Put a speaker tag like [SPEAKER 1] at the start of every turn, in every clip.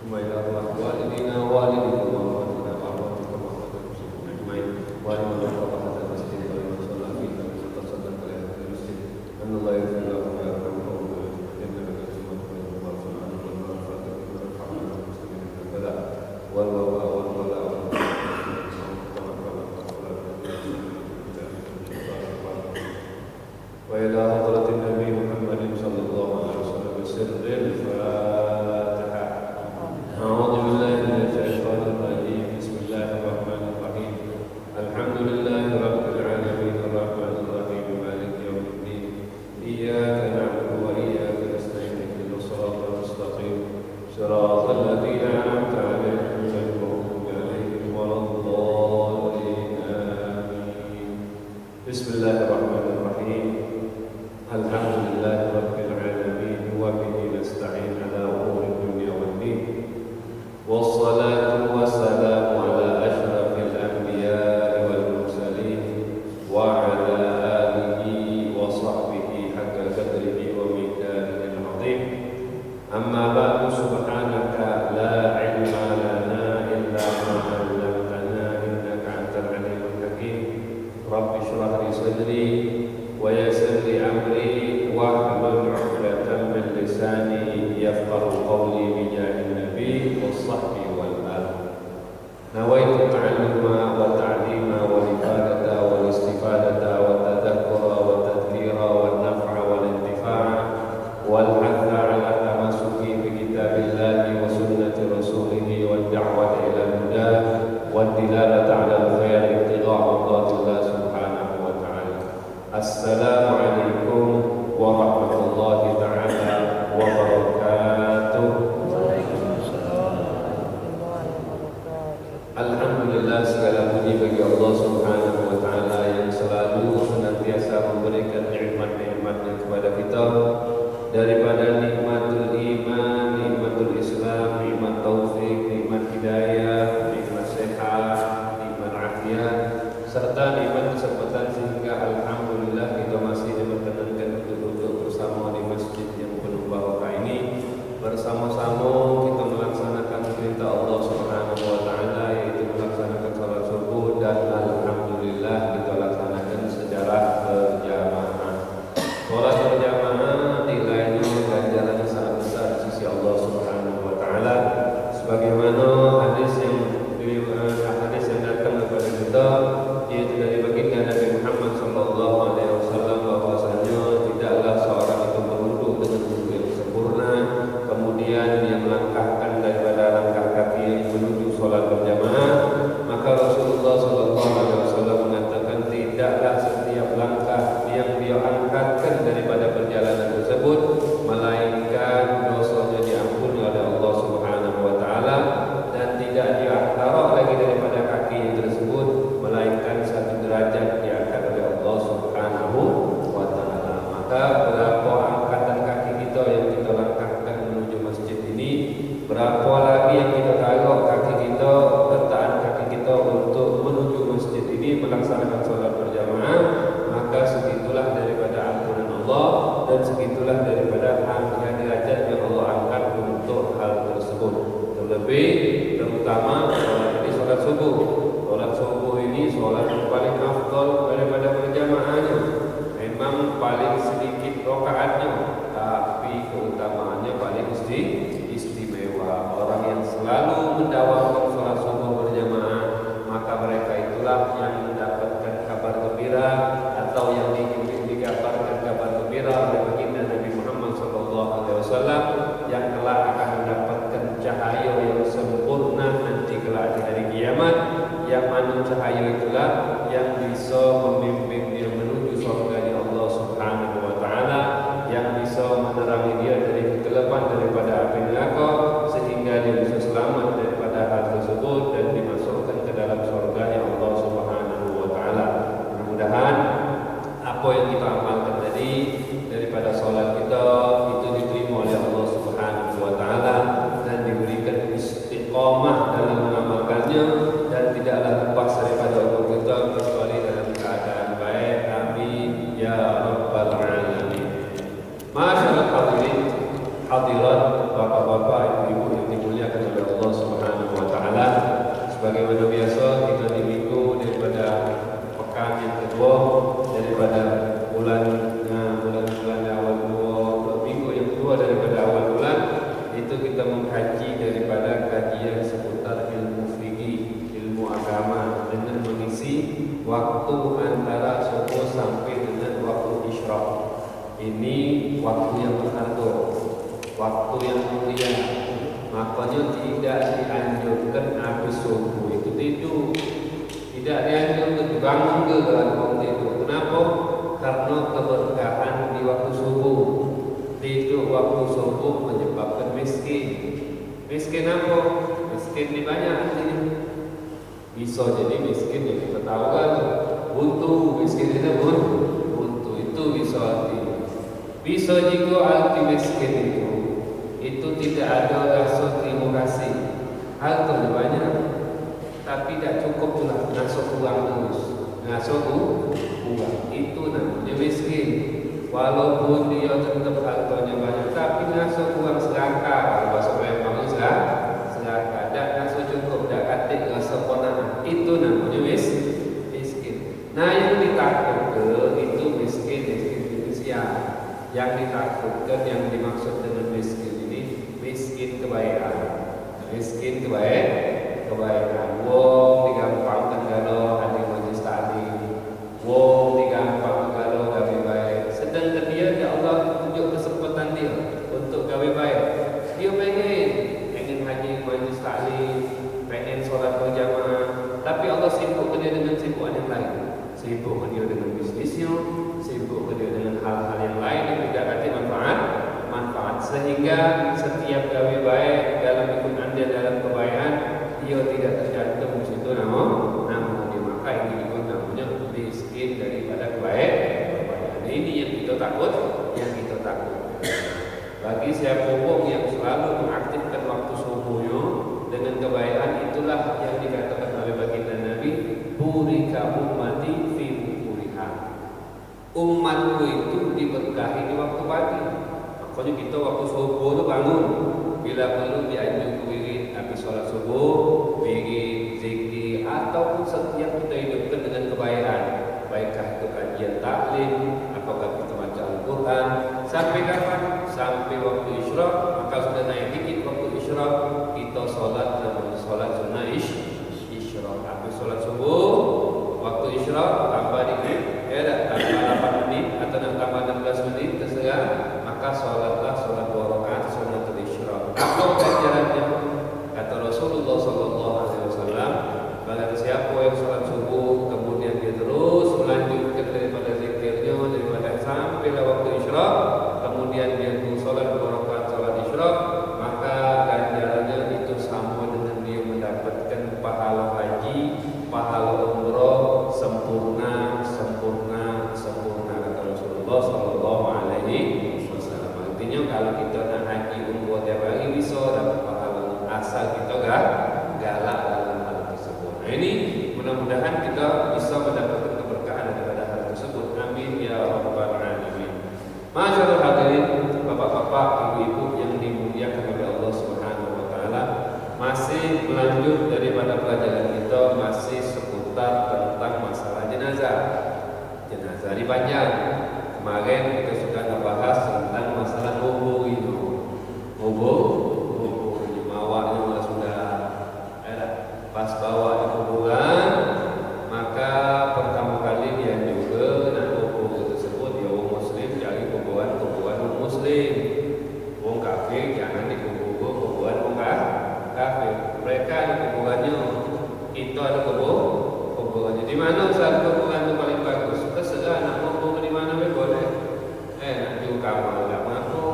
[SPEAKER 1] وإلى الله والدينا ووالديكم وأمواتنا وأمواتكم وأموات المسلمين أجمعين ولمن وقف هذا المسجد ولمن صلى فيه ولمن تصدق إلى هذا المسجد أن الله يغفر له ويرحمه ويجعل لك المغفرة والمغفرة عنه والمغفرة والرحمة والمسلمين من البلاء والوباء والبلاء وإلى حضرة النبي محمد صلى الله عليه وسلم بسر الفاتحة. أعوذ بالله من الشيطان الرجيم. بسم الله الرحمن الرحيم. الحمد لله رب العالمين الرحمن الرحيم مالك يوم الدين إياك نعبد وإياك نستعين اهدنا الصراط المستقيم صراط الذين أنعمت عليهم غير المغضوب عليهم ولا الضالين آمين. بسم الله الرحمن الرحيم. الحمد لله رب العالمين وبه نستعين على أمور الدنيا والدين والصلاة والسلام على أشرف الأنبياء والمرسلين وعلى آله وصحبه حق قدره ومقداره العظيم. أما بعد سبحانك لا علم لنا إلا ما علمتنا إنك أنت العليم الحكيم. رب اشرح لي صدري ويسر لي أمري واحلل عقدة من لساني يفقه قولي بجاه النبي والصحب والآل. نويت التعلم والتعليم والإفادة والاستفادة والتذكر والتذكير والنفع والانتفاع والحث على التمسك بكتاب الله وسنة رسوله والدعوة إلى الهدى والدلالة على الخير ابتغاء مرضات الله سبحانه وتعالى. السلام عليكم ورحمة الله تعالى وبركاته. Alhamdulillah, segala puji bagi Allah Subhanahu wa taala yang selalu senantiasa memberikan nikmat-nikmatnya kepada kita, daripada nikmatul iman, nikmatul Islam, nikmat taufik, nikmat hidayah, nikmat sehat, nikmat afiat, serta nikmat kesempatan sehingga alhamdulillah kita masih diperkenankan untuk duduk bersama di masjid yang penuh barokah ini, bersama-sama kita melaksanakan perintah Allah Subhanahu wa taala, yaitu melaksanakan salat subuh, dan alhamdulillah kita laksanakan secara berjamaah. Salat berjamaah nilainya ganjaran sangat besar di sisi Allah Subhanahu wa taala, sebagaimana hadis yang datang kepada kita, yaitu dari baginda Nabi Muhammad sallallahu alaihi wasallam, bahwasanya tidaklah seorang itu berwudu dengan wudu yang sempurna kemudian dia melangkahkan daripada langkah kaki yang menuju salat berjamaah, maka Rasulullah sallallahu alaihi wasallam mengatakan tidaklah setiap langkah yang dia angkatkan daripada perjalanan tersebut melainkan dosanya diampuni oleh Allah Subhanahu wa taala, dan tidak dia taruh lagi daripada kaki tersebut melainkan satu derajat diangkat oleh Allah Subhanahu wa taala. Maka berapa angkatan kaki kita yang kita langkahkan menuju masjid ini, berapa lagi yang kita taruh kaki kita, letakkan kaki kita untuk menuju masjid ini melaksanakan salat berjamaah, maka segitulah daripada ampunan Allah dan segitulah daripada derajat yang Allah angkat untuk hal tersebut. Terlebih terutama salat ini salat subuh. Salat subuh ini salat yang paling afdal daripada berjamaahnya. Memang paling sedikit rakaatnya, tapi keutamaannya paling istimewa. Orang yang selalu mendawamkan salat subuh berjamaah, maka mereka itulah yang mendapatkan kabar gembira atau yang digambarkan kabar gembira oleh baginda Nabi Muhammad sallallahu alaihi wasallam, yang kelak akan mendapatkan cahaya yang sempurna nanti kelak di hari kiamat, kita mengkaji daripada kajian seputar ilmu fikih, ilmu agama dengan mengisi waktu antara subuh sampai dengan waktu isyraq. Ini waktu yang berharga, waktu yang mulia. Makanya tidak dianjurkan habis subuh itu tidur. Tidak dianjurkan bangun ke dalam waktu itu. Kenapa? Karena keberkahan di waktu subuh. Tidur waktu subuh menyebabkan miskin. Miskin apa? Miskin di banyak artinya. Bisa jadi miskin yang kita tahu kan, buntu. Miskin itu buntu itu bisa arti. Bisa juga arti miskin itu tidak ada rasa terima kasih. Harta banyak, tapi tidak cukup pula. Ngasuh uang terus, ngasuh uang. Itu namanya miskin. Walaupun dia tetap hartanya banyak, tapi ngasuh uang serakah. Bahasa Palembang serakah. Tak ngasuh cukup, tak katik ngasuh konaan. Itu namanya miskin. Nah, yang ditakutkan itu miskin finansial. Yang ditakutkan, yang dimaksud dengan miskin ini miskin kebaikan. Miskin kebaikan. Wong digampangkan kalau ada majlis taklim. Wong digampang kalau gawe baik. Sedangkan dia ya Allah tunjuk kesempatan dia untuk gawe baik. Dia pengen haji majlis taklim, pengen sholat berjamaah, tapi Allah sibuk dia dengan sibukan yang lain. Sibuk dia dengan bisnisnya, sibuk dia dengan hal-hal yang lain yang tidak ada manfaat. Sehingga setiap gawe baik dalam ikut andil dalam kebaikan, dia tidak tercantum di situ namun dia maka ini juga namanya miskin daripada kebaikan. Ini yang kita takut. Bagi siapa yang selalu mengaktifkan waktu subuhnya dengan kebaikan, itulah yang dikatakan oleh baginda Nabi, burika ummati fi bukuriha. Umatku itu diberkahi di waktu pagi. Makanya kita waktu subuh itu bangun. Bila perlu dianjurkan wirid habis sholat subuh, wirid, zikir, ataupun setiap kita hidupkan dengan kebaikan. Baikkah itu kajian taklim, apakah kita baca Al-Quran. Sampai kapan? Sampai waktu isyraq. Maka sudah naik dikit waktu isyraq, kita sholat namanya sholat sunnah isyraq. Habis sholat subuh, waktu isyraq tambah dikit, tambah 8 menit atau nak tambah 16 menit terserah. Maka sholatlah sholat 2 rakaat sunnatul isyraq. Apa pelajarannya? Kata Rasulullah SAW, barang siapa yang sholat subuh kemudian dia terus melanjutkan daripada zikirnya daripada sampailah waktu isyraq, kemudian dia sholat 2 rakaat sholat isyraq, maka ganjarannya itu sama dengan dia mendapatkan pahala haji, pahala umroh sempurna kata Rasulullah SAW. Artinya kalau kita nak haji umroh tiap hari bisa dapat pahala, asal kita galak dalam hal tersebut. Nah, ini mudah-mudahan kita bisa mendapatkan keberkahan daripada hal tersebut. Amin ya rabbal alamin. Masyaallah hadirin, bapak-bapak, ibu-ibu yang dimuliakan oleh Allah Subhanahu wa taala, masih melanjut daripada pelajaran kita masih seputar tentang masalah jenazah. Jenazah dipanjang. Kemarin kita sudah membahas tentang masalah kubur itu. Kubur mawaknya sudah pas bawa di kuburan, maka pertama kali dia juga nak kubur tersebut dia orang muslim cari kuburan muslim. Orang kafir jangan dikubur kuburan orang kafir. Mereka ada kuburannya, kita ada kuburannya. Di mana saat kuburan itu paling bagus? Terserah nak kubur di mana boleh. Nak di kamar tak mampu,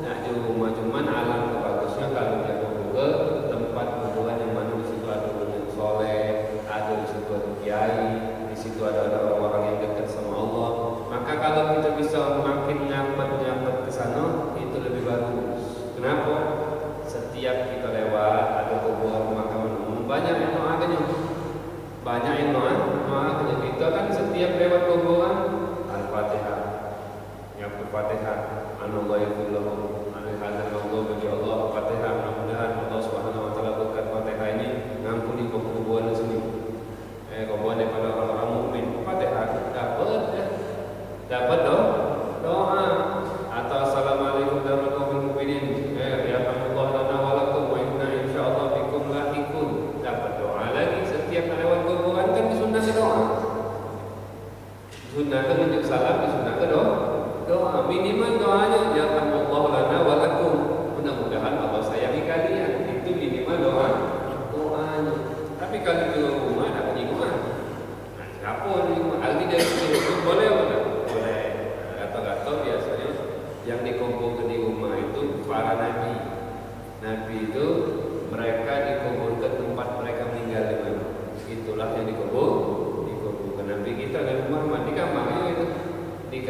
[SPEAKER 1] nak di rumah cuman alam bagusnya kalau dia kubur ke tempat kuburan yang mana di situ ada orang soleh, ada di situ ada kiai, di situ ada orang-orang yang dekat sama Allah. Maka kalau kita bisa makin nyampe ke sana, itu lebih bagus. Kenapa? Setiap kita lewat ada kuburan pemakaman umum, banyak yang doakannya. Kita kan setiap lewat kuburan Al-Fatihah. Yang Al-Fatihah, anallahu yaqullahu alaihi wa bagi Allah Al-Fatihah. Mudah-mudahan Allah Subhanahu wa taala berkat Fatihah ini ngampuni kuburan di sini. Kuburan daripada orang-orang mukmin. Fatihah dapat doa atau assalamualaikum warahmatullahi wabarakatuh. Ya Allah lana wa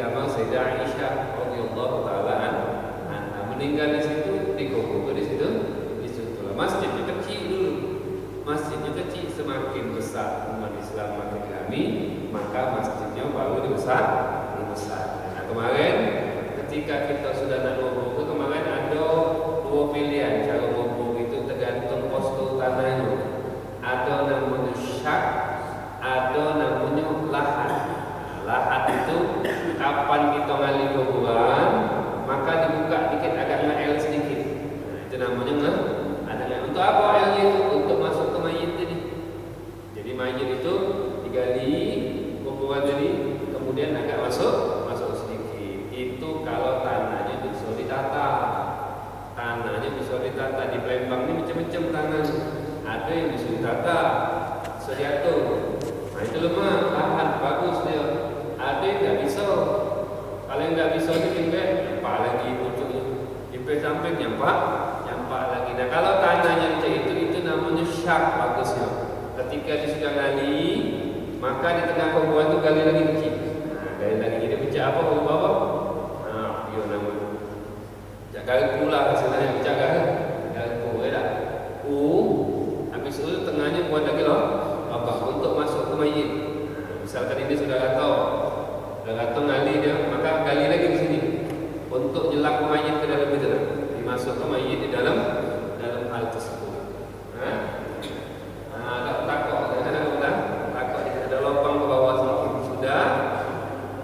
[SPEAKER 1] kamar Sayyidah Aisyah radhiyallahu taala anha. Meninggal di situ, dikubur di situ. Di situ masjidnya kecil dulu. Masjidnya kecil, semakin besar umat Islam makin kami, maka masjidnya baru dibesarkan. Nah, kemarin ketika kita sudah nak ngubur itu, kemarin ada dua pilihan cara ngubur itu tergantung postur tanahnya. Ada namanya syak, ada namanya lahat. Lahat itu kapan kita ngali kuburan, maka dibuka dikit agak nge-L sedikit. Nah, itu namanya ada nge. Untuk apa L itu? Untuk masuk ke mayit tadi. Jadi mayit itu digali kuburan tadi, kemudian agak masuk sedikit. Itu kalau tanahnya bisa ditata. Tanahnya bisa ditata. Di Palembang ini macam-macam tanah. Ada yang bisa ditata, bisa diatur. Nah itu lemah, lahan bagus dia. Ada yang nggak bisa. Kalau yang nggak bisa itu nyampak lagi pucuknya. Nyampak samping nyampak lagi. Nah kalau tanahnya itu namanya syak bagusnya. Ketika dia sudah gali, maka di tengah kuburan itu gali lagi kecil. Nah, gali lagi jadi pecah apa kalau bawah? Nah, dia namanya. Gali pula hasilnya pecah gali pula dah. Habis itu tengahnya buat lagi loh. Untuk masuk ke mayit. Misalkan ini sudah gatal ngali dia, maka gali lagi di sini untuk nyelap mayit ke dalam itu, dimasuk ke mayit di dalam hal tersebut. Takut ada lubang ke bawah sedikit. Sudah.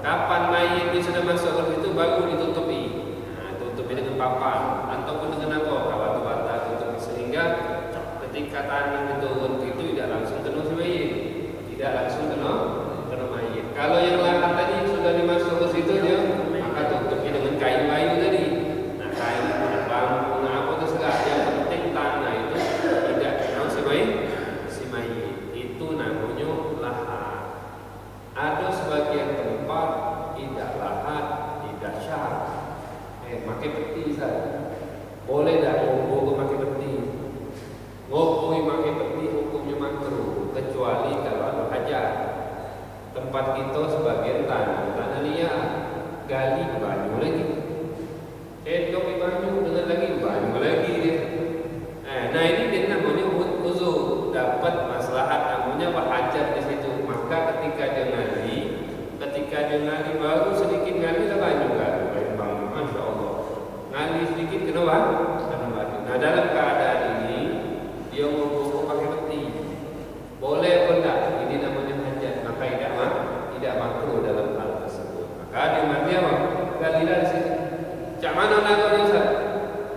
[SPEAKER 1] Kapan mayit ini sudah masuk ke situ baru ditutupi. Tutupi dengan papan ataupun dengan apa? Batu bata tutupi sehingga ketika tanah diturun itu tidak langsung kena si mayit, tidak langsung kena mayit. Kalau yang lahan tadi sudah dimasuk ke situ dia, maka tutupi dengan kayu tadi. Nah kayu, bambu, apa terserah. Yang penting tanah itu tidak kena si mayit. Itu namanya lahan. Ada sebagian tempat tidak lahan, tidak syak. Pakai peti saja. Boleh tak ngubur pakai peti? Nguburi pakai peti hukumnya makruh, kecuali kalau ada hajat. Tempat kita sebagian tanah liat, gali banyu lagi, di banyu dengan lagi banyu lagi dia. Nah ini dia namanya uzur, dapat maslahat namanya hajat di situ. Maka ketika dia ngali baru sedikit ngali lah banyu kan, masya Allah. Ngali sedikit kena banyu. Nah dalam keadaan ini dia ngubur pakai peti, boleh pun tak? Ini namanya hajat, maka tidak makruh dalam hal tersebut. Maka dia mati apa? Galilah di situ. Cak mana nak Ustaz?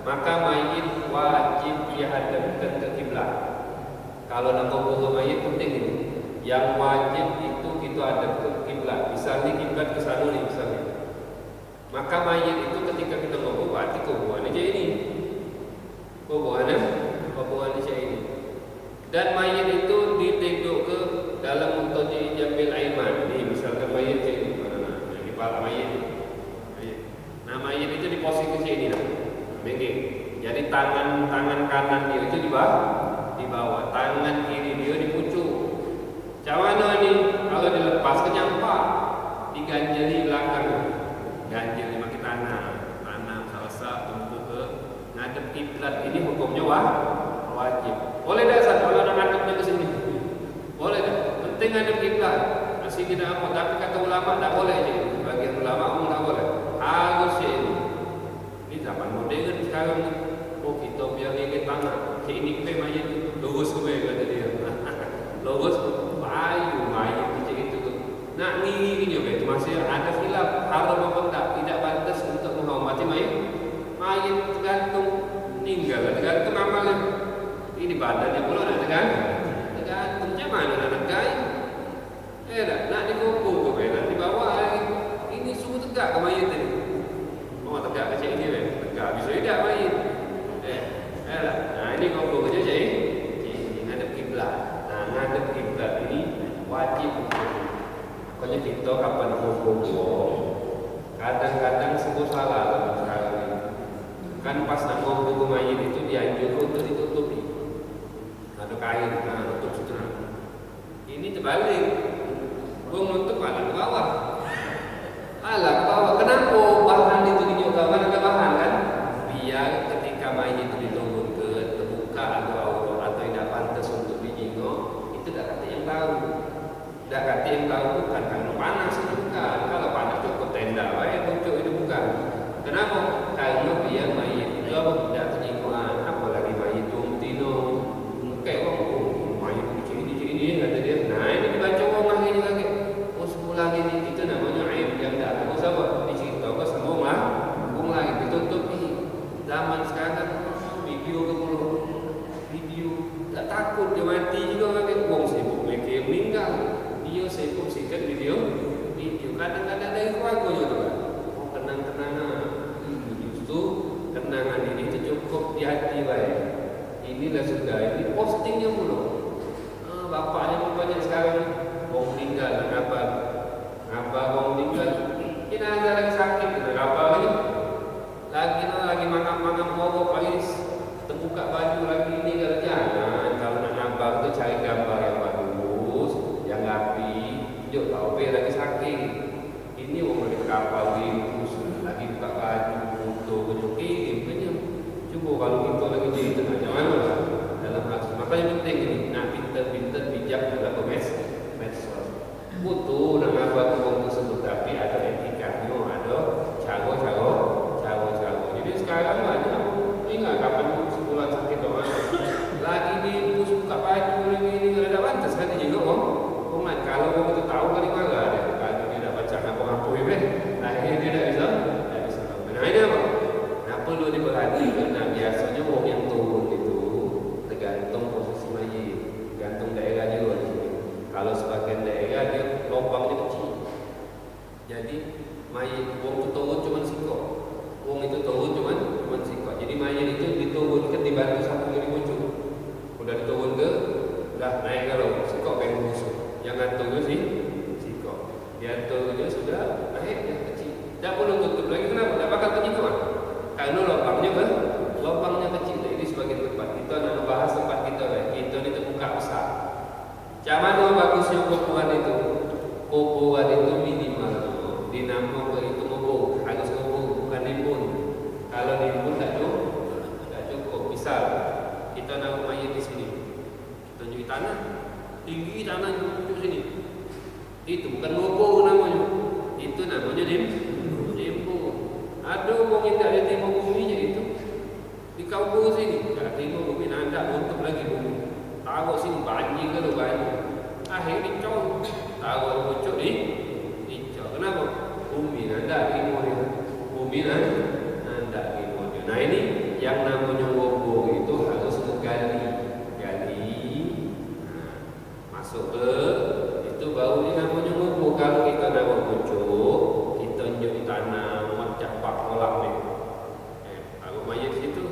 [SPEAKER 1] Maka mayit wajib dihadapkan ke kiblat. Kalau nak ngubur mayit penting ini. Yang wajib itu kita hadap ke kiblat. Misalnya kiblat ke sana nih misalnya. Maka mayit itu ketika kita ngubur berarti kuburan aja ini. Kuburan aja ini. Dan mayit itu ditengok ke dalam Muntaji Jambil Aiman. Nih misalkan mayit ini mana? Di kepala mayit. Nah mayit itu di posisi ini lah. Begini. Jadi tangan kanan dia itu di bawah. Tangan kiri dia di pucuk. Cawana ini kalau dilepas kenyampak, diganjeli belakang. Ganjeli makin tanah salsa tumpu ke ngadep kiblat. Ini hukumnya wajib. Boleh dah Ustaz kalau nak ngadepnya ke sini? Boleh dah. Penting ngadep kiblat. Masih tidak apa, tapi kata ulama tak boleh je. Bagian ulama tak boleh. Harus je ini. Ini zaman modern sekarang ni. Kita biar dia tanah. Cik ini ke mayat tu lurus ke kata dia. Lurus bayu mayat macam itu tu. Nak ngiri je itu masih ada khilaf haram apa tak, tidak pantas untuk menghormati mayat. Mayat tergantung meninggal, tergantung amalnya. Ini badannya pula nak tergantung macam mana nak negai. Nak dikubur ke nak dibawa lagi. Ini suruh tegak ke mayat tadi. Tegak macam ini tegak bisa tidak mayat. Nah ini kubur kerja cik. Ngadep kiblat. Nah ngadep kiblat ini wajib. Pokoknya kita kapan kubur, kadang-kadang sebut salah dalam sekarang ini. Kan pas nak kubur mayat itu dianjurkan untuk ditutupi. Ada kain, tutup setengah. Ini terbalik. Gua nutup malah ke bawah. tahu bukan karena panas itu bukan. Kalau panas cukup tenda, pucuk itu bukan. Kenapa? Karena biar mayit itu apa? Tidak terjengkuan. Apalagi mayit tino. Kayak orang mayit ini kata dia. Nah ini dibaca orang lagi lagi. Oh sebulan ini itu namanya aib yang tak tahu siapa. Dicerita ke sambung lah. Sambung lagi ditutup ni. Zaman sekarang video ke mulut. Video tak takut dia mati juga kan. Orang sibuk mereka meninggal. Dia sibuk sikat video. Kadang-kadang dari keluarga juga kan. Oh kenang-kenangan. Justru kenangan ini itu cukup di hati baik. Inilah sudah ini postingnya mulu. Bapaknya banyak sekarang orang meninggal apa orang meninggal jenazah lagi sakit apa lagi mangap mogok lagi terbuka baju lagi ini jangan kalau nak ngabar tu cari gambar yang bagus yang rapi jauh tahu lagi sakit ini orang lagi kapal lagi buka baju foto kecuki punya cuba kalau kita lagi jadi tengah jangan lah dalam hal makanya penting ini nak pintar-pintar bijak dalam medsos butuh nak ngabar orang tersebut tapi ada etikanya ada cara jadi sekarang banyak ingat kapan sebulan sakit orang lagi di buka baju ini ada pantas kan juga orang kalau orang itu tahu kali marah dia kalau dia dah baca apa-apa akhirnya dia tak bisa nah ini apa nak perlu diperhatikan nah biasanya orang yang turun itu tergantung posisi mayit tergantung daerah juga di sini kalau sebagian daerah dia lubangnya kecil jadi mayit orang itu turun cuma sikok orang itu turun cuma sikok jadi mayit itu diturunkan dibantu satu kali muncul udah diturun ke udah naik kalau sikok pengen musuh jangan tunggu sih sikok dia turunnya sudah naik dia kecil tak perlu tutup lagi kenapa? Tak bakal kejituan karena lubangnya kecil ini sebagai tempat kita nak membahas tempat kita ini terbuka besar macam mana bagusnya kuburan itu minimal dinamo itu kubur harus kubur bukan nimbun kalau nimbun tak cukup misal kita nak mayat di sini kita tunjuk tanah tinggi tanah tunjuk sini itu bukan kubur namanya itu namanya nimbun ada orang yang tak ada timur buminya itu di kubur sini tak timur bumi nak untuk lagi bumi taruh sini banjir kalau banjir akhirnya dicor taruh pucuk dicor kenapa? Bumi nanda timur bumi nanda timur nah ini yang namanya kubur itu harus gali masuk ke itu baru ini namanya kubur kalau kita nak pucuk kita nyuri tanah macam bak kolak ni kalau mayat situ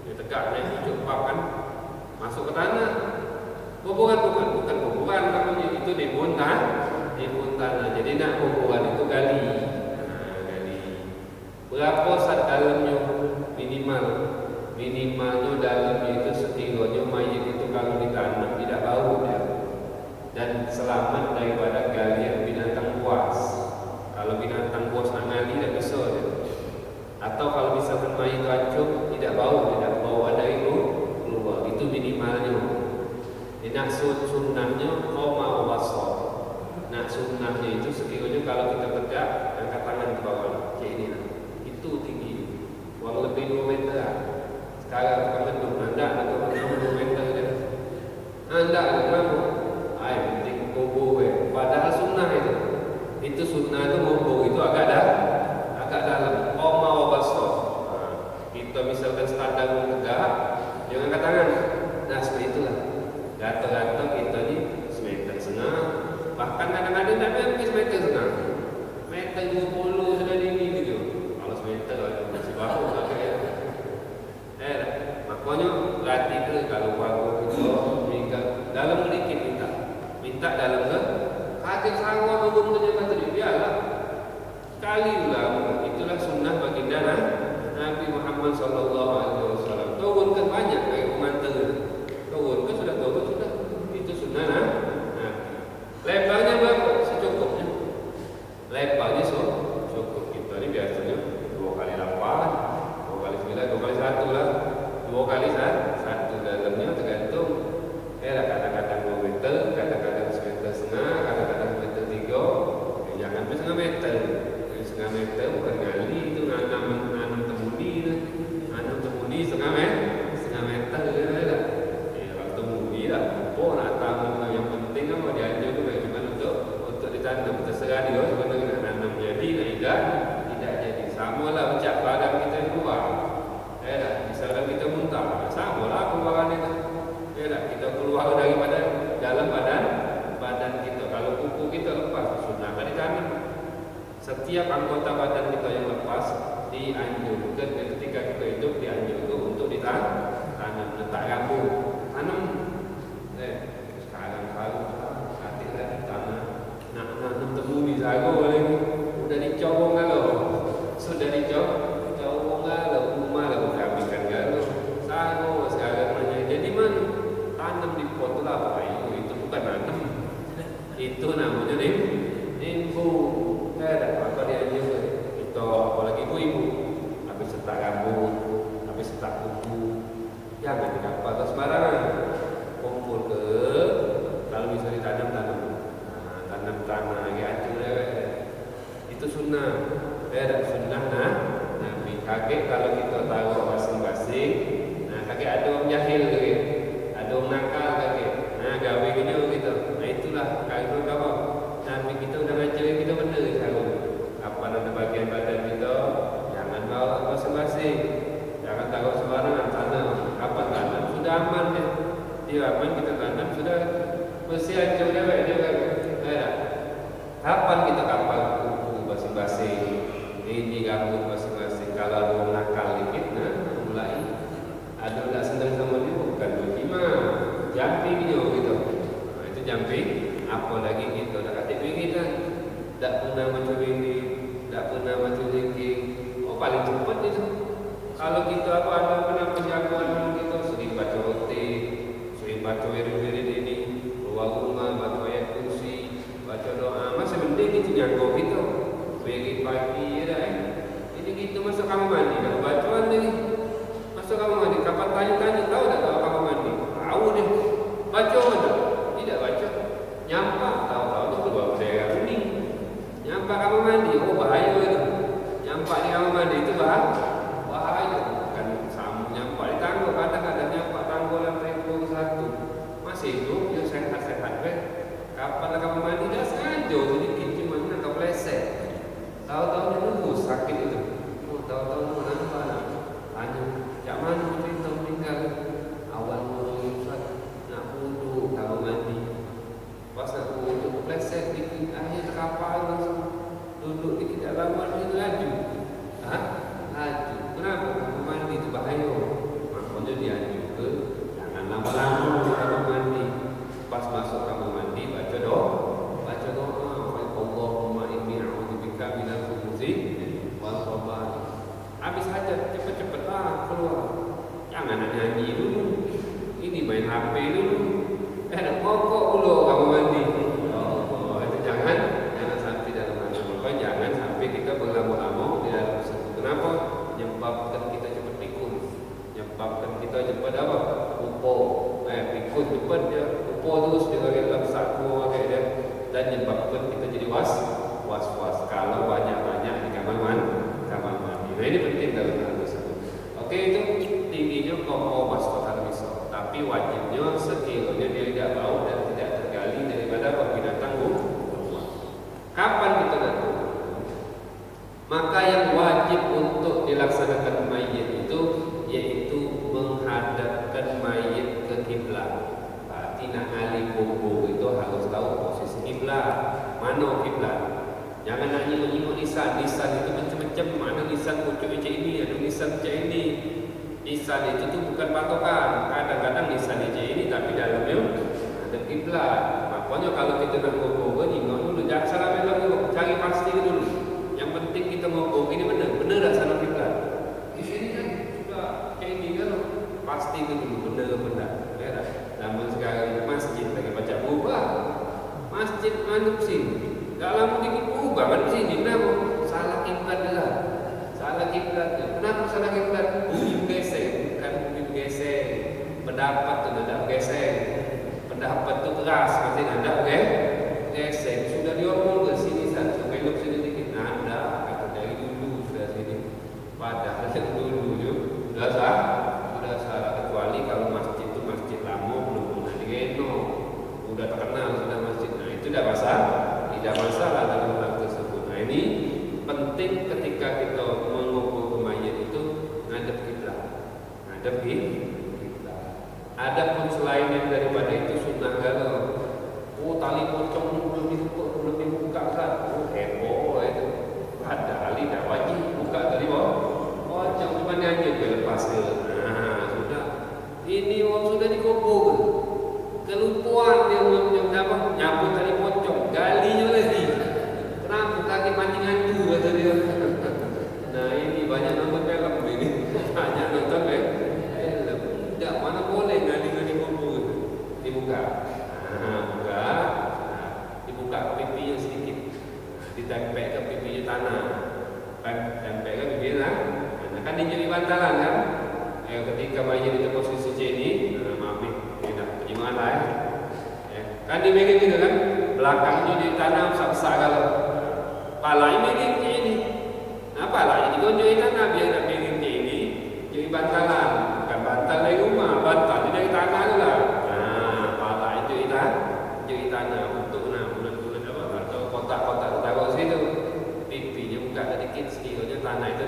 [SPEAKER 1] dia tegak naik pucuk bak kan masuk ke tanah kuburan bukan kuburan namanya itu nimbun tanah jadi nak kuburan itu gali berapa saat dalamnya minimalnya dalamnya itu sekiranya mayat itu kalau ditanam tidak bau dia dan selamat daripada galian binatang buas kalau binatang buas nak ngali tidak bisa dia atau kalau misalkan mayat racun tidak bau ada itu keluar itu minimalnya nak sunnahnya koma wasol nak sunnahnya itu sekiranya kalau kita tegak angkat tangan ke bawah macam ini itu tinggi kurang lebih 2 meter sekarang tukang gedung anda atau 2 meter anda kenapa? Penting kubur padahal sunnah itu sunnah itu kubur itu agak dalam koma wasol kita misalkan standar tegak jangan angkat tangan nah seperti itulah gata-gata kita ni semeter setengah bahkan kadang-kadang tak sampai semeter setengah meter 20 sudah dini gitu kalau semeter masih bau tak kaya makanya latih ke kalau bagus itu dalam sedikit minta dalam ke kaget sanggup belum ternyata tadi biarlah sekali ulang itulah sunnah baginda Nabi Muhammad SAW turunkan banyak kayak pengantar turun kan sudah itu sunnah lebarnya berapa? Secukupnya lebarnya cukup kita ini biasanya 2 kali 8 2 kali 9 2 kali 1 lah 2 kali 1 dalamnya tergantung kadang-kadang 2 meter kadang-kadang 1,5 meter kadang-kadang 1,3 meter setiap anggota badan kita yang lepas dianjurkan ketika kita hidup dianjurkan untuk ditanam, letak rambut, tanam. Sekarang hati lah tanam, nak nanam tebu di sago lagi, udah dicobong kalau, sudah dicobong kalau, rumah lah habiskan kalau, sago sekarang nanya, jadi mana tanam di pot lah, itu bukan nanam, itu namanya info. Ada apa dia juga itu apalagi ibu habis setak rambut, habis setak kuku, jangan dikapal sembarangan, kumpul ke kalau bisa ditanam tanam tanah lagi hancur itu sunnah. Ada sunnah Nabi. Kakek kalau kita tahu masing-masing, kakek ada orang jahil kakek, ada orang nakal kakek, gawe gini gitu. Itulah kalau apa Nabi kita udah ngajarin kita benar sekarang. Apa ada bagian badan kita jangan bawa masing-masing, jangan taruh sembarangan, tanam apa tanam sudah aman deh, dia aman kita tanam sudah bersih hancur dia. Kapan kita kapal kuku masing-masing, ini rambut masing-masing. Kalau ada orang nakal dikit, mulai ada tidak senang sama dia bukan bagaimana jumping gitu. Itu jumping. Apalagi kita dah kata kita tak pernah macam ini, tak pernah macam ini. Paling cepat itu. Kalau kita ada penjagaan kita sering baca roti, sering baca wirid-wirid ini, keluar rumah baca ayat kursi, baca doa, masih penting itu jago kita. Bagi pagi dah. Ini kita masuk kamar mandi, kalau bacaan ni masuk kamar mandi, kapan tanya-tanya tahu tak kalau kamar mandi? Tahu deh. Baca mana? Tidak baca. Nyampak tahu-tahu tu keluar daerah kuning. Nyampak kamar mandi, bahaya itu. Nyampak di kamar mandi itu bahaya. Bukan sama nyampak di tangga, kadang-kadang nyampak tangga lantai 21. Masih hidup, dia sehat-sehat kapan kamar mandi dah sengaja sedikit cuma nak kepleset. Tahu-tahu dia nunggu sakit itu. Tahu-tahu nampak tanya, "Jak mana cerita meninggal?" Awal mula nak wudu kamar mandi. Pas aku untuk pleset dikit, akhirnya terkapal langsung duduk dikit dalam mandi laju. Laju. Kenapa? Kamar mandi itu bahaya. Makanya dianjurkan jangan lama-lama di kamar mandi. Pas masuk kamar mandi baca doa. Allahumma inni a'udzubika minal khubuthi wal khaba'ith. Habis hajat cepat-cepat keluar. Jangan nyanyi dulu. Ini main HP dulu. Ada pokok dulu kamu mandi. Itu jangan sampai dalam mandi. Maka jangan sampai kita berlama-lama di dalam situ. Kenapa? Menyebabkan kita cepat pikun. Menyebabkan kita cepat apa? Lupa. Pikun cepat dia. Lupa terus dia dalam saku dia. Dan menyebabkan kita jadi was-was kalau banyak-banyak di kamar mandi. Nah ini penting dalam hal tersebut. Oke, itu tingginya kokoh waspada misal. Tapi wajibnya sekiranya dia tidak bau dan tidak tergali daripada binatang rumah. Kapan kita datang? Maka yang wajib untuk dilaksanakan mayit itu yaitu menghadapkan mayit ke kiblat. Berarti nak ahli kubur itu harus tahu posisi kiblat. Mana kiblat? Jangan nak nyimuk nisan itu macam-macam. Mana nisan pucuk macam ini, ada nisan macam ini. Nisan itu tu bukan patokan. Kadang-kadang nisan macam ini tapi dalamnya ada kiblat. Makanya kalau kita nak ngobong nyimuk dulu, jangan salah belok dulu, cari pasti dulu. Yang penting kita ngobong ini benar tak sana kiblat. Di sini kan sudah macam ini kan pasti dulu benar. Namun sekarang masjid lagi baca berubah. Masjid mana sini? Tak lama dikit berubah kan sini. Kenapa? Salah kiblat dah. Salah kiblat. Kenapa salah kiblat? Bumi bergeser, bukan bumi bergeser. Pendapat tu tidak bergeser. Pendapat tu keras, masih ada bergeser. Sudah diomong ke sini satu, belok sini dikit. Ada kata dari dulu sudah sini. Padahal dulu je sudah salah. Kecuali kalau masjid itu masjid lama belum pernah direno, sudah terkenal sudah masjid. Nah itu tidak masalah dalam hal tersebut. Nah ini penting ketika kita mengubur mayit itu ngadep kiblat. Adapun selain yang daripada itu sunnah galau. Tali pocong belum dibuka kan? Heboh itu. tanah. Kan tempe kan begini lah. Nah, kan ini jadi bantalan kan. Ketika mayat itu posisi C ini, maaf nih, tidak perjuangan lah ya. Kan dibikin gitu kan, belakangnya ditanam besar kalau palanya bikin C ini. Nah palanya juga jadi tanah biar nak bikin C ini jadi bantalan, bukan bantal dari rumah, bantal dari tanah tu lah. Nah pala itu jadi tanah untuk bulan-bulan apa atau kotak-kotak taruh situ, pipinya buka sedikit sedikitnya tanah itu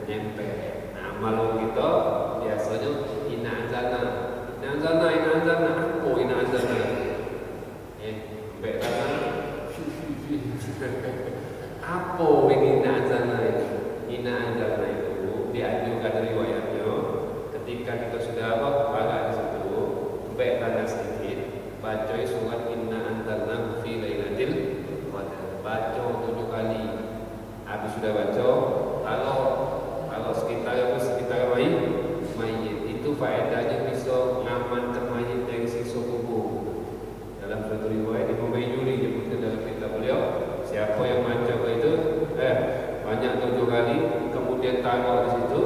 [SPEAKER 1] nempel. Malu kita biasanya ina azana, oh ina azana, betana, apa ini ina azana itu? Ina azana itu dianjurkan riwayatnya ketika kita sudah baca di situ, betana sedikit, baca surat inna anzalnahu fi lailatul qadar, baca 7 kali. Habis sudah baca, kalau sekitar mayit itu faedahnya bisa mengamankan mayit dari siksa kubur. Dalam suatu riwayat Imam Bayyuri menyebutkan dalam kitab beliau, siapa yang baca itu banyak 7 kali kemudian taruh di situ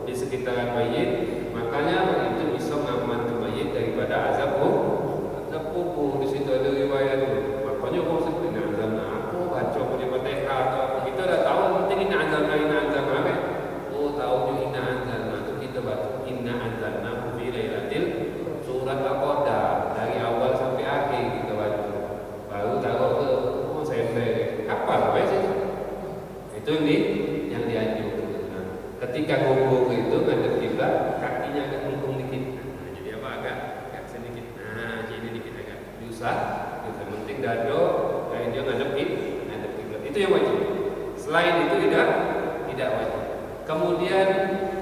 [SPEAKER 1] di sekitaran mayit, makanya itu bisa mengamankan mayit daripada azab kubur. Di situ ada riwayat. Makanya kalau sebenarnya azab aku baca punya Fatihah atau kita dah tahu penting ini azab apa? Tahu inna anzalna itu kita baca inna anzalna fi lailatul surat al-qadar dari awal sampai akhir kita baca. Baru taruh ke SMP. Apa sih? Itu yang dianjurkan. Nah, ketika kubur itu ngadep kiblat, kakinya agak melengkung dikit. Nah, jadi apa agak sedikit. Nah, jadi dikit agak diusah. Yang penting dado kayak dia ngadep kiblat. Itu yang wajib. Selain itu tidak wajib. Kemudian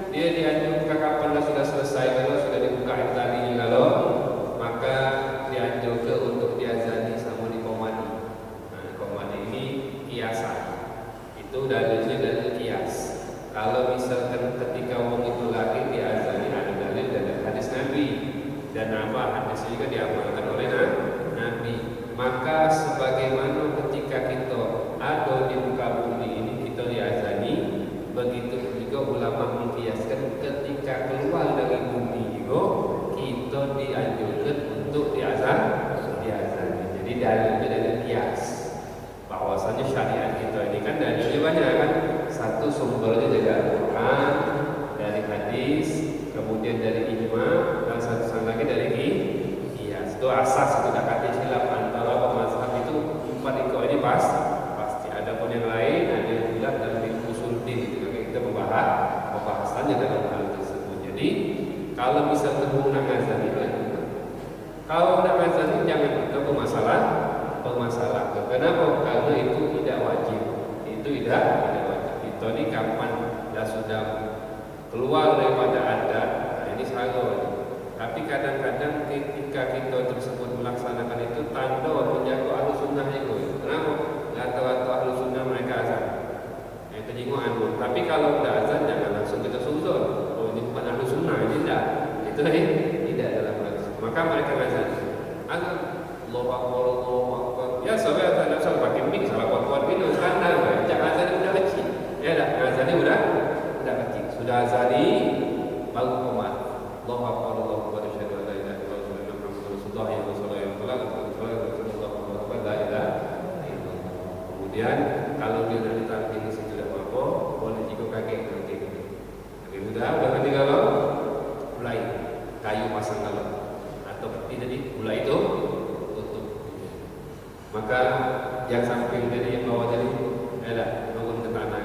[SPEAKER 1] dia dianjurkan kapan sudah selesai, kalau sudah dibuka air talinya, kalau maka dianjurkan untuk diazani sama dikomani. Nah, komani ini kiasan. Itu dalilnya dari kias. Kalau misalkan ketika orang itu lahir diazani, ada dalil dari hadis Nabi dan apa hadis juga diamalkan oleh Nabi. Maka sebagaimana ketika kita ada di muka bumi ini kita diazani, begitu juga ulama mengkiaskan ketika keluar dari bumi juga kita dianjurkan untuk diazani. Jadi dalilnya dari kias. Bahwasanya syariat kita ini kan dalilnya banyak kan. Satu sumbernya dari Al-Quran, dari hadis, kemudian dari ijma, dan satu lagi dari kias. Itu asas, itu tak kata silap antara mazhab itu 4 ikut ini pasti. Ada pun yang lain, ada yang bilang dalam usul din. Kita pembahasannya dalam hal tersebut. Jadi kalau misalnya nak ngazani lagi, kalau nak ngazani jangan kita bermasalah. Kenapa? Karena itu tidak wajib. Itu tidak wajib. Itu ini kapan sudah keluar daripada adat, nah ini selalu wajib. Tapi kadang-kadang ketika kita tersebut melaksanakan itu tanda menjaga ahlu sunnah itu. Kenapa? Rata-rata ahlu sunnah mereka azan. Tapi kalau tidak azan jangan langsung kita suzon. Oh ini bukan ahlu sunnah, ini tidak. Itu tidak dalam hadis. Maka mereka azan. Azan, Allahu Akbar, Allahu Akbar. Ya sampai azan asal pakai mic salah kuat-kuat gitu standar. Jangan azan udah kecil. Ya dah, azannya udah kecil. Sudah azani baru komat. Allahu Akbar, Allahu Akbar. Asyhadu an la ilaha illallah wa anna Muhammadar Rasulullah yang kemudian kalau dia dari talqin sudah apa, boleh juga kakek. Tapi udah nanti kalau mulai kayu pasang kalau atau peti tadi mulai itu tutup. Maka yang samping tadi yang bawah tadi ada bangun ke tanah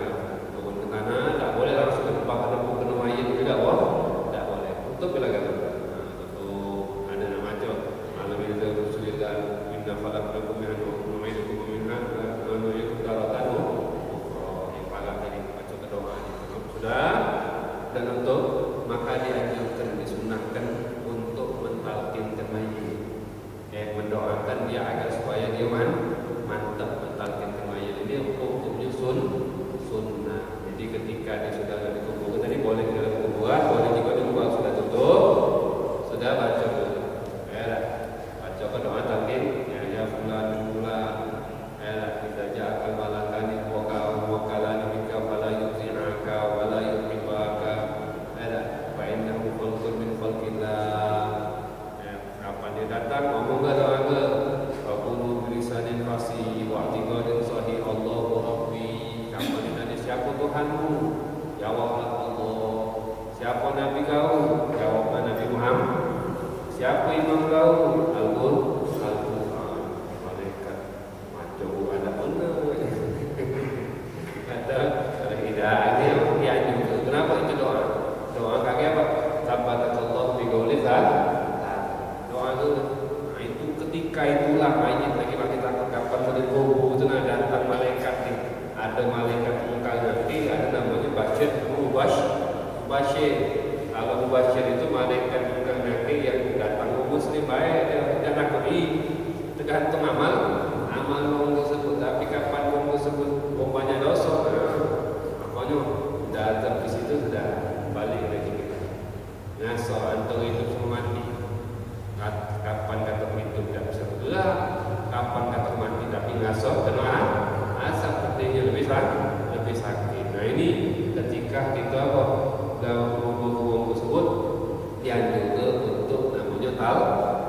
[SPEAKER 1] tak boleh langsung tempat kena mayat itu tidak boleh. Tutup bila kata. Tutup ada nama macam malam ini tersulitan inna falaqakum min nu'idukum minha wa nu'idukum daratan yang paling tadi baca doa sudah. Dan untuk maka dianjurkan disunahkan untuk mentalkinkan mayit, mendoakan dia agar supaya dia mantap mentalkinkan mayit. Ini hukumnya sunnah. Jadi ketika dia sudah ada di kubur tadi boleh di dalam kuburan, boleh juga di luar sudah tutup, sudah baca baca doa talqin ya fulan kita ja'al malakani wa Siapa imam kau? Al-Quran. Malaikat macam ada benar. Kata tidak ini dianjurkan. Kenapa itu doa? Doa kaki apa? Tabarakallah bi qauli doa itu ketika itulah mayit lagi kita kapan berkumpul itu datang malaikat nih. Ada malaikat mungkar nanti ada namanya Bashir Mubashir. Kalau Mubashir itu malaikat mungkar nanti yang datang muslim baik dan nakui tergantung amal orang tersebut. Tapi kapan orang tersebut banyak dosa, makanya datang di situ sudah balik lagi kita. Nah soal itu semua mati. Kapan kata hidup tidak bisa bergerak, kapan kata mati tapi ngasok dan asap pentingnya lebih sakit. Nah ini ketika kita dalam hubungan tersebut dianjurkan untuk namanya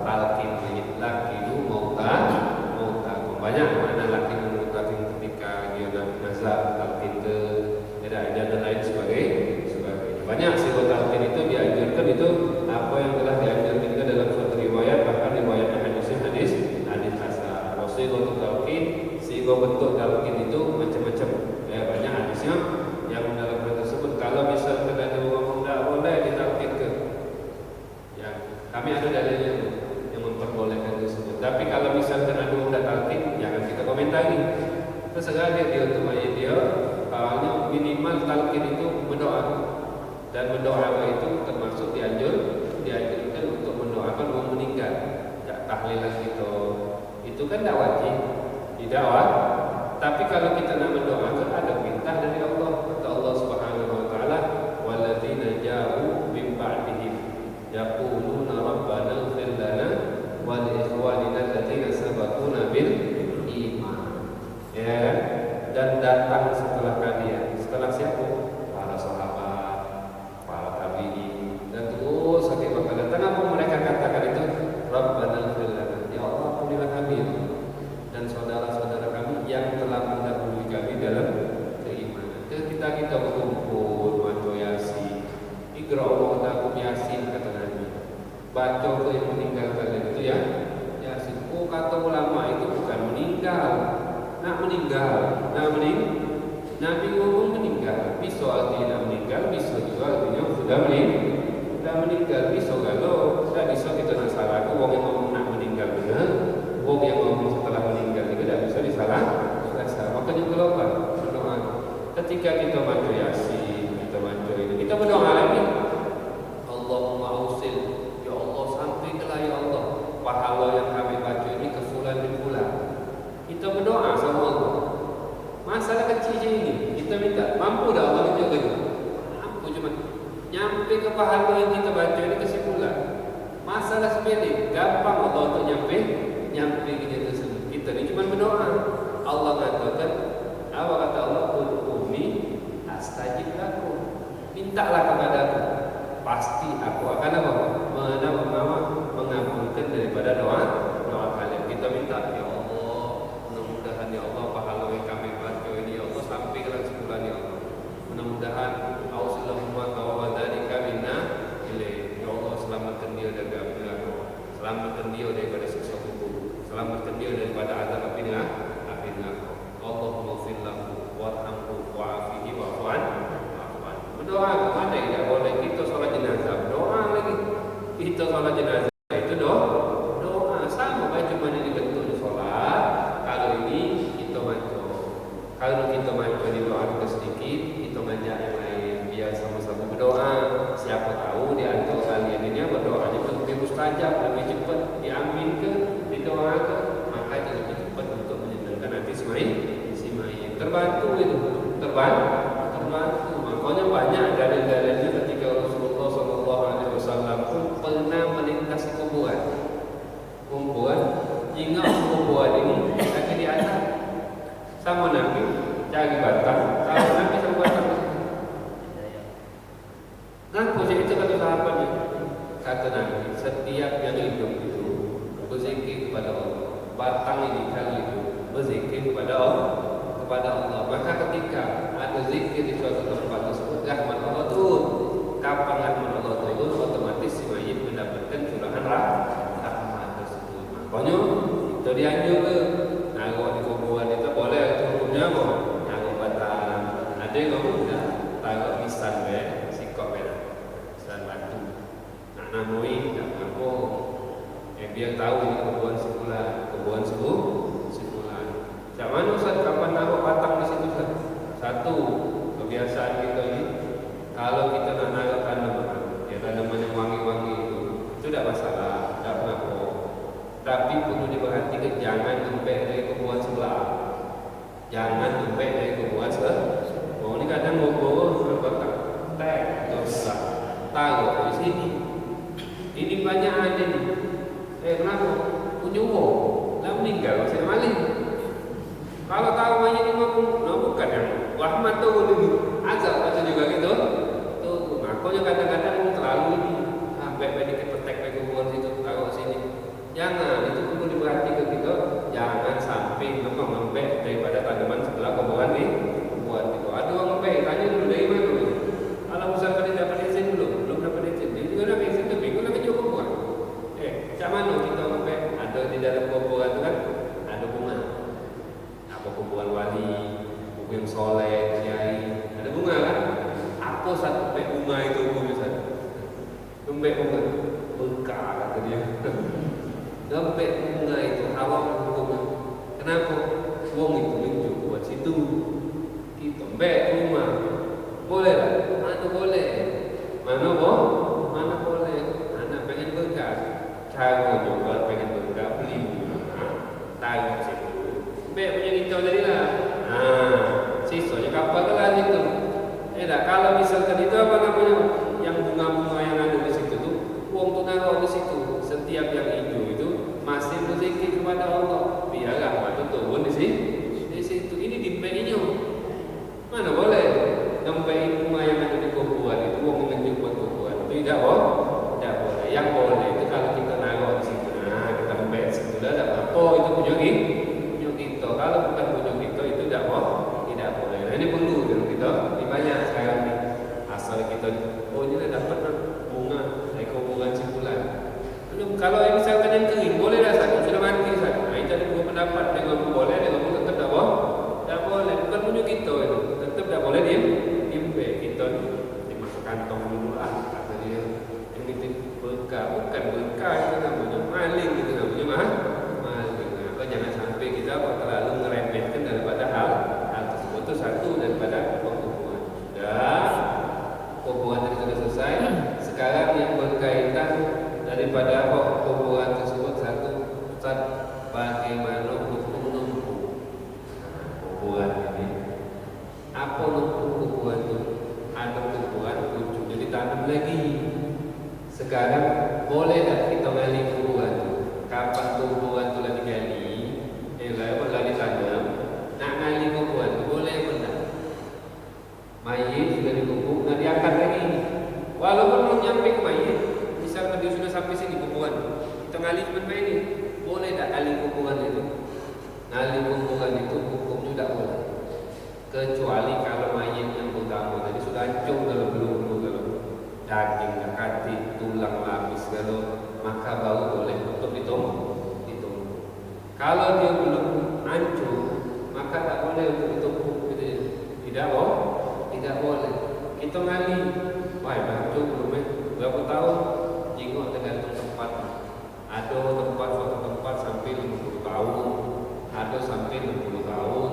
[SPEAKER 1] talqin lakilu mauta. Banyak mana lakilu mauta ketika dia nak nazar talqin ke dan lain sebagainya. Banyak sih talqin itu dianjurkan itu apa yang telah dianjurkan juga dalam suatu riwayat, bahkan riwayatnya hadis hasan. Rasulullah talqin sehingga bentuk talqin itu macam-macam. Ya, banyak hadisnya yang dalam hal tersebut. Kalau misalkan ada orang tidak boleh ditalqin ke, ya kami ada dalilnya yang memperbolehkan tersebut. Tapi kalau misalkan ada orang tidak talqin, jangan kita komentari. Terserah dia untuk mayat dia. Awalnya minimal talqin itu berdoa, dan berdoa itu termasuk dianjurkan untuk mendoakan orang meninggal. Tak tahlilan gitu. Itu kan tidak wajib, tidak wajib. Tapi kalau kita nak mendoakan ada perintah dari Allah. Kata Allah Subhanahu wa taala, "Walladzina ja'u min ba'dihim yaquluna rabbana ighfir lana wa li ikhwanina alladziina sabaquna bil iman." Ya, dan datang setelah kalian. Setelah siapa? Para sahabat, para tabi'in, dan terus sampai bakal datang. Apa mereka katakan itu? Rabbana ighfir lana. Ya Allah, ampunilah kami dan saudara-saudara kami yang telah mendahului kami dalam keimanan. Ketika kita berkumpul baca Yasin, Iqra wa'takum Yasin kata Nabi. Baca ke yang meninggal kalian itu ya Yasin. Oh, kata ulama itu bukan meninggal. Nabi ngomong meninggal. Bisa artinya meninggal, bisa juga artinya sudah meninggal. Bisa kalau tidak bisa kita nak salah. Wong yang ngomong nak meninggal benar, wong yang ngomong setelah meninggal itu tidak bisa disalah. Makanya global berdoa. Ketika kita baca Yasin, kita baca ini, kita berdoa lagi. Allahumma ausil, ya Allah sampaikanlah ya Allah pahala yang kami baca ini ke fulan bin fulan. Kita berdoa sama Allah. Masalah kecil je ini, kita minta mampu dah Allah jaga kita. Mampu cuma nyampe ke pahala yang kita baca ini kesimpulan. Masalah sepele, gampang Allah untuk nyampe ke tersebut. Kita ni cuma berdoa. Allah katakan, apa kata Allah? Ud'uni astajib lakum. Mintalah kepadaku, pasti aku akan apa? Mengampunkan daripada doa kalian. Kita minta, ya Allah, mudah-mudahan ya Allah pahala yang kami baca ini ya Allah sampai ke kesimpulan ya Allah. Mudah-mudahan ausilahumma tawadhalika minna ilaih. Ya Allah, selamatkan dia dari api neraka. Selamatkan dia daripada siksa kubur. Selamatkan dia daripada azab api neraka. Allahumma ighfir lahu warhamhu wa'afihi wa'fu anhu. Berdoa kepada tidak boleh kita solat jenazah. Doa lagi. Kita solat jenazah itu doa sama baca mana dibentuk di solat. Kalau ini kita baca. Kalau kita baca di doa kita sedikit, kita ngajak yang lain biar sama-sama berdoa. Siapa tahu di antara kalian ini berdoanya lebih mustajab, lebih cepat diaminkan, didoakan, maka itu lebih cepat untuk menyenangkan hati si mayit. Terbantu itu, terbantu. Makanya banyak dalil-dalilnya ketika Rasulullah SAW pun pernah melintasi kuburan. Hingga kuburan ini lagi di atas. Sama Nabi cari batang, sama Nabi sama batang. Kenapa saya itu kata sahabatnya? Kata Nabi, setiap yang hidup itu berzikir kepada Allah. Batang ini kalau itu berzikir kepada Allah. Maka ketika ada zikir di suatu tempat tersebut, rahmat Allah turun. Kapan rahmat Allah turun, otomatis si mayit mendapatkan curahan rahmat. dianjur ke naruh di kuburan itu boleh itu hukumnya apa? Naruh batang. Ada yang tidak taruh nisan sikok nisan batu. Nak namui tak apa. Biar tahu ini kuburan sebulan, kuburan sebulan. Macam mana Ustaz kapan naruh batang di situ Ustaz? Satu kebiasaan kita ini, kalau kita nak naruh tanaman, ya tanaman yang wangi-wangi itu tidak masalah, tidak apa-apa. Tapi perlu diperhatikan jangan lembek dari kuburan sebelah. Jangan lembek dari kuburan sebelah. Oh ini kadang ngobrol berkotak tek dosa. Taruh di sini. Ini banyak ada ni. Kenapa? Punya uang. Dah meninggal masih maling. Kalau tahu banyak ni bukan yang rahmat tu dulu. Azab macam juga gitu. Tu makanya kadang-kadang terlalu ini. Sampai dikit petek ke kuburan situ taruh sini. Jangan, itu perlu diperhatikan kita. Jangan sampai memang lembek daripada tanaman sebelah kuburan ni. Kuburan itu. Ada orang lembek, tanya dulu dari mana dulu. Kalau misalkan dia dapat izin belum dapat izin. Dia juga dapat izin tapi kau nak kerja kuburan. Macam mana kita lembek? Ada di dalam kuburan tu kan? Ada bunga. Apa kuburan wali, kuburan soleh, kiai. Ada bunga kan? Apa satu lembek bunga itu misalnya? Lembek bunga. Berkah kata dia. Lembek bunga itu haram hukumnya. Kenapa? Wong itu tunjuk buat situ. Kita lembek rumah. Boleh tak? Mana boleh? Mana boh? Mana boleh? Anak pengen berkah. Cara juga pengen berkah beli bunga. Taruh situ. Lembek punya kita jadilah. Sisanya kapal lah itu. Tak kalau misalkan itu apa namanya? Yang bunga-bunga yang ada di situ tu, wong tu naruh di situ. Setiap yang hijau itu masih berzikir kepada Allah. Biarlah waktu turun di situ. Ini dimpainya. Mana boleh? Nampai bunga yang ada di kuburan itu wong menunjuk buat kuburan. Tidak boleh. Yang boleh itu kalau kita naruh di situ. Nah, kita membayar situ dah tak apa. Itu punya kita. Kalau bukan punya kita itu tidak boleh. Nah, ini perlu kalau kita banyak sekarang ni. Asal kita ini dah dapat bunga dari kuburan sebulan. Kalau yang misalkan yang kering, boleh dah satu sudah mati satu. Nah, itu ada dua pendapat. Dengan boleh, dengan tetap tak boleh. Tak boleh. Bukan punya kita itu. Tetap tak boleh diambil. Kita dimasuk kantong dulu lah. Kata dia. Ini berkah. Bukan berkah itu namanya. Maling itu namanya maling. Nah, jangan sampai kita terlalu ngeremehkan daripada hal tersebut. Itu satu daripada kuburan. Sudah. Kuburan tadi sudah selesai. Sekarang yang berkaitan daripada kuburan tersebut satu, Ustaz, bagaimana hukum numpuk kuburan ini? Apa numpuk kuburan itu? Ada kuburan ujungnya ditanam lagi. Sekarang boleh tak kita gali kuburan itu? Kapan kuburan itu lagi gali? Lagi ditanam. Nak gali kuburan itu boleh apa tak? Mayit sudah dikubur, nak diangkat lagi. Walaupun belum nyampe ke mayit. Misalkan dia sudah sampai sini kuburan, kita ngali cuma ini, boleh tak gali kuburan itu? Gali kuburan itu hukumnya tak boleh. Kecuali kalau mayat yang pertama tadi sudah hancur kalau belum daging, hati, tulang, lapis kalau maka baru boleh untuk ditumpuk. Kalau dia belum hancur, maka tak boleh untuk ditumpuk. Tidak boleh. Kita ngali, wah hancur belum berapa tahun? Jingok tergantung tempat. Ada suatu tempat sampai 50 tahun, ada sampai 60 tahun,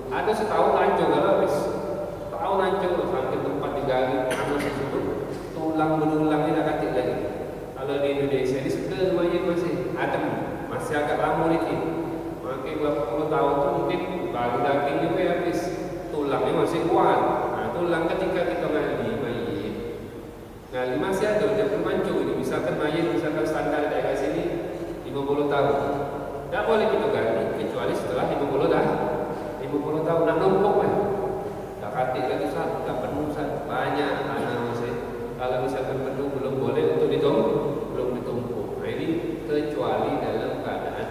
[SPEAKER 1] ada setahun hancur kalau habis. Setahun hancur sampai tempat digali tanah tersebut, tulang berulang ni dah katik lagi. Kalau di Indonesia ni sekarang mayat masih adem, masih agak lama dikit. Makin berapa puluh tahun tu mungkin baru daging juga habis, tulangnya masih kuat. Nah, tulang ketika kita ngali mayat masih ada yang belum hancur ini. Misalkan mayat standar daerah sini 50 tahun. Tak boleh kita ganti kecuali setelah 50 tahun nak numpuk kan. Tak katik lagi satu, tak penuh satu. Banyak tanah masih. Kalau misalkan penuh belum boleh untuk ditumpuk. Nah ini kecuali dalam keadaan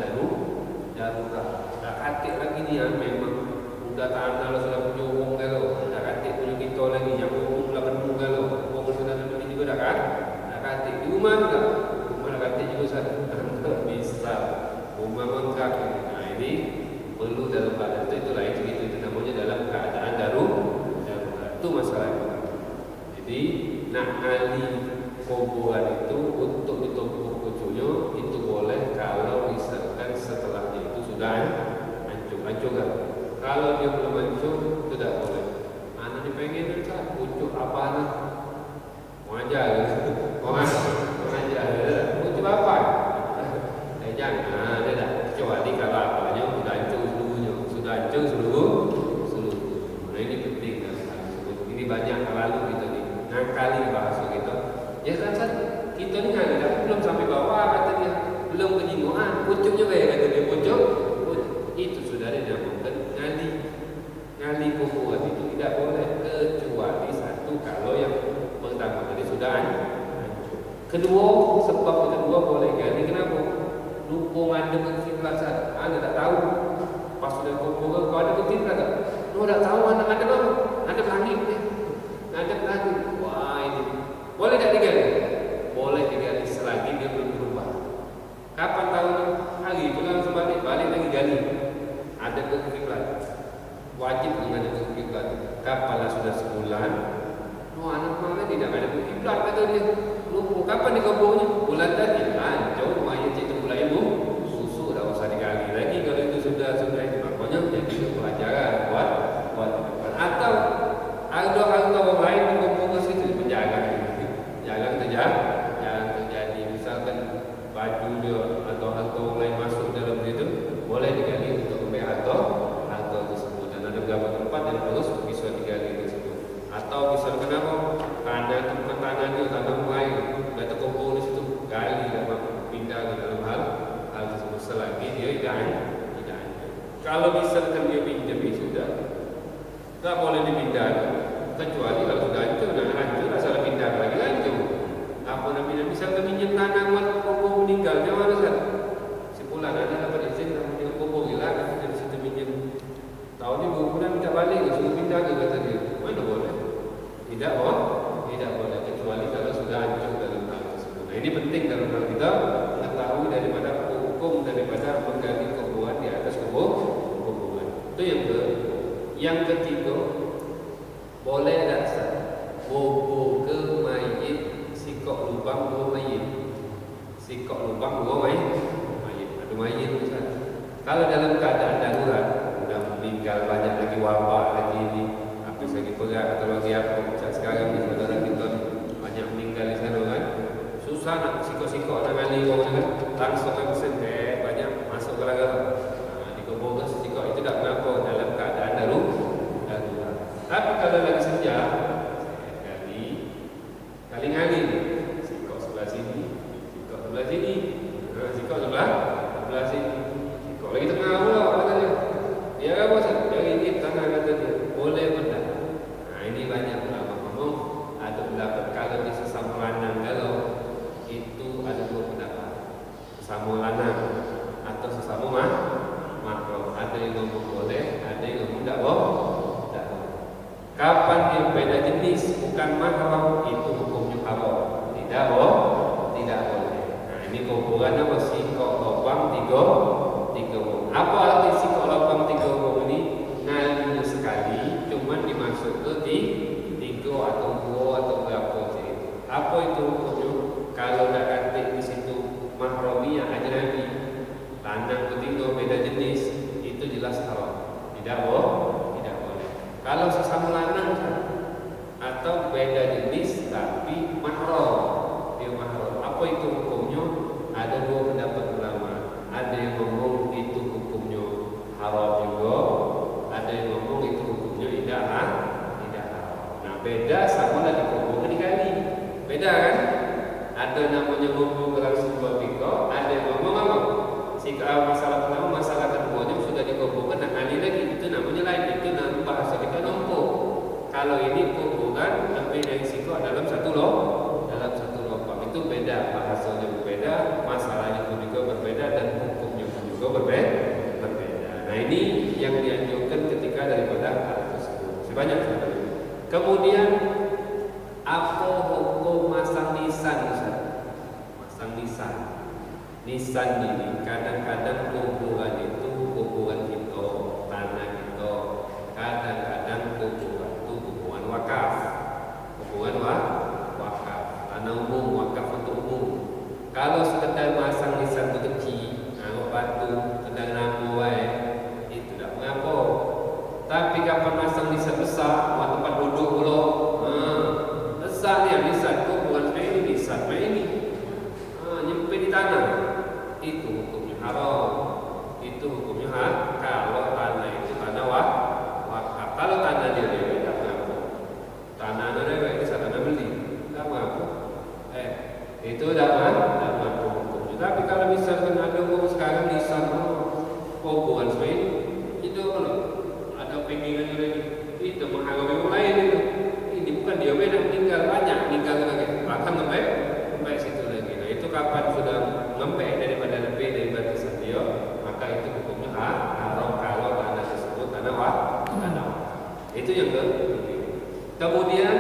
[SPEAKER 1] darurat. Tak katik lagi ni memang sudah tanah kalau sudah punya umum kalau. Tak katik punya kita lagi yang umum lah penuh kalau. Dah katik di rumah juga. Rumah dah katik juga satu. Bisa. Rumah mengkak. badan itu lain segitu, itu namanya dalam keadaan darurat. Itu masalahnya. Jadi nak ngali kuburan itu untuk ditumpuk kucunya itu boleh kalau misalkan setelahnya itu sudah hancur kan. Kalau dia belum hancur itu tidak boleh. Anak dipengen kan pucuk apa nak? Mau aja, mau aja, pucuk apa? Jangan, tidak. Kecuali kalau apanya sudah hancur seluruh. Nah ini penting kan. Ini banyak lalu kita nih ngakali bahasa kita. Ya kan kita ni belum sampai bawah kata dia, belum kenyinguan, pucuknya kata dia pucuk. Itu sudah dinamakan ngali kuburan itu tidak boleh kecuali satu kalau yang pertama tadi sudah hancur. Kedua, sebab kedua boleh gali kenapa? Lupa ada kekiblat saja. Anda tak tahu. Pas sudah kumpul kau ada kekiblat tak? Kau tak tahu anda ada apa? Ada langit ni. Ada langit. Wah ini. Boleh tak digali? Boleh digali selagi dia belum berubah. Kapan tahu? Hari itu langsung balik lagi gali. Ada kekiblat. Wajib dengan ada kekiblat. Kapan sudah sebulan? Oh anak mana tidak ada kekiblat kata dia. Lupa kapan dikuburnya? Bulan tadi. Jauh mayat itu mulai susu dah usah digali lagi kalau itu sudah itu makanya jadi pelajaran buat atau ada orang lain berkumpul ke situ jangan terjadi misalkan baju dia atau orang lain masuk dalam itu boleh digali untuk atau tersebut dan ada beberapa tempat yang harus bisa digali tersebut atau misalkan apa tanah dia tanah lain dah terkumpul di situ gali pindah ke dalam hal tersebut selagi dia tidak hancur. Kalau misalkan dia pinjam sudah tak boleh dipindah kecuali kalau sudah hancur asal pindah lagi hancur. Apa namanya misalkan pinjam tanah buat kubur meninggal dia mana sah? Sebulan ada dapat izin namanya kubur hilang dari situ pinjam tahun ini bulan minta balik suruh pindah ke kata dia mana boleh? Tidak boleh kecuali kalau sudah hancur dalam hal tersebut. Nah ini penting dalam hal kita mengetahui daripada hukum daripada menggali kuburan di atas kuburan. Itu yang ketiga boleh dasar kubur ke mayit sikok lubang dua mayit. Ada mayit besar. Kalau dalam keadaan darurat sudah meninggal banyak lagi wabak lagi ini habis lagi pegang atau lagi apa sekarang di saudara kita banyak meninggal di sana kan susah nak sikok-sikok nak ngali orang kan langsung absen banyak masuk ke laga dikubur ke sikok itu tak kenapa dalam keadaan darurat. Tapi kalau lagi senja kali ngali sikok sebelah sini sikok sebelah sini sikok sebelah sini sikok lagi tengah pula katanya dia apa sih dari ini tanah kata dia boleh benda. Nah ini banyak ulama ngomong ada pendapat kalau di sesama lanang kalau itu ada dua pendapat sesama lanang atau sesama mahram. Ada yang ngomong boleh, ada yang ngomong tidak boleh. Kapan yang beda jenis bukan mahram itu hukumnya haram. Tidak boleh. Nah ini kuburan apa sikok lubang tiga. Apa arti sikok lubang 3 ini? Ngali sekali, cuman dimasuk ke 3 atau 2 atau berapa itu. Apa itu hukumnya? Kalau dah kantik di situ mahramiyah ajnabi, lanang ketiga beda jenis, itu jelas haram. Tidak boleh. Kalau sesama lanang atau beda jenis tapi mahram, dia mahram. Apa itu hukumnya? Ada 2 pendapat ulama. Ada yang ngomong itu hukumnya haram juga, ada yang ngomong itu hukumnya tidak haram. Nah beda sama lah dikubur dikali. Beda kan? Ada namanya ngomong dalam sebuah fikih, ada yang ngomong apa? Jika masalah pertama, masalah keduanya sudah dikuburkan, nak kali lagi itu namanya lain. Itu namanya bahasa kita numpuk. Kalau ini kuburan lebih dari sikok dalam satu lubang itu beda, bahasanya berbeda, masalahnya pun juga berbeda dan hukumnya pun juga berbeda. Nah ini yang dianjurkan ketika daripada hal tersebut. Sebanyak sebenarnya. Kemudian apa hukum masang nisan? Masang nisan ini kadang-kadang kuburan itu hubungan kita, tanah kita, kadang-kadang hubungan itu hubungan wakaf, hubungan wakaf, tanah umum, wakaf untuk umum. Kalau sekedar masang nisan kecil, angkat batu, sedang nama wae, itu tidak mengapa. Tapi kapan masang nisan besar, buat tempat duduk pula, besar ni nisan tu bukan seperti ini, nisan seperti ini, nyempit di tanah, itu hukumnya haram. Itu hukumnya kalau tanah itu tanah wakaf. Kalau tanah dia rewet, tak mengapa. Tanah dia rewet, itu tanah beli, tak mengapa. Itu tak mengapa hukumnya. Tapi kalau misalkan ada orang sekarang di sana, hubungan seperti ini, itu kalau ada pengingan lagi, itu menghargai orang lain itu. Ini bukan dia beda, tinggal banyak, tinggal lagi, bahkan sampai situ lagi. Nah, itu kapan sudah sampai daripada lebih dari batasan dia, maka itu hukumnya haram kalau tanah tersebut tanah wakaf. Itu yang kedua. Kemudian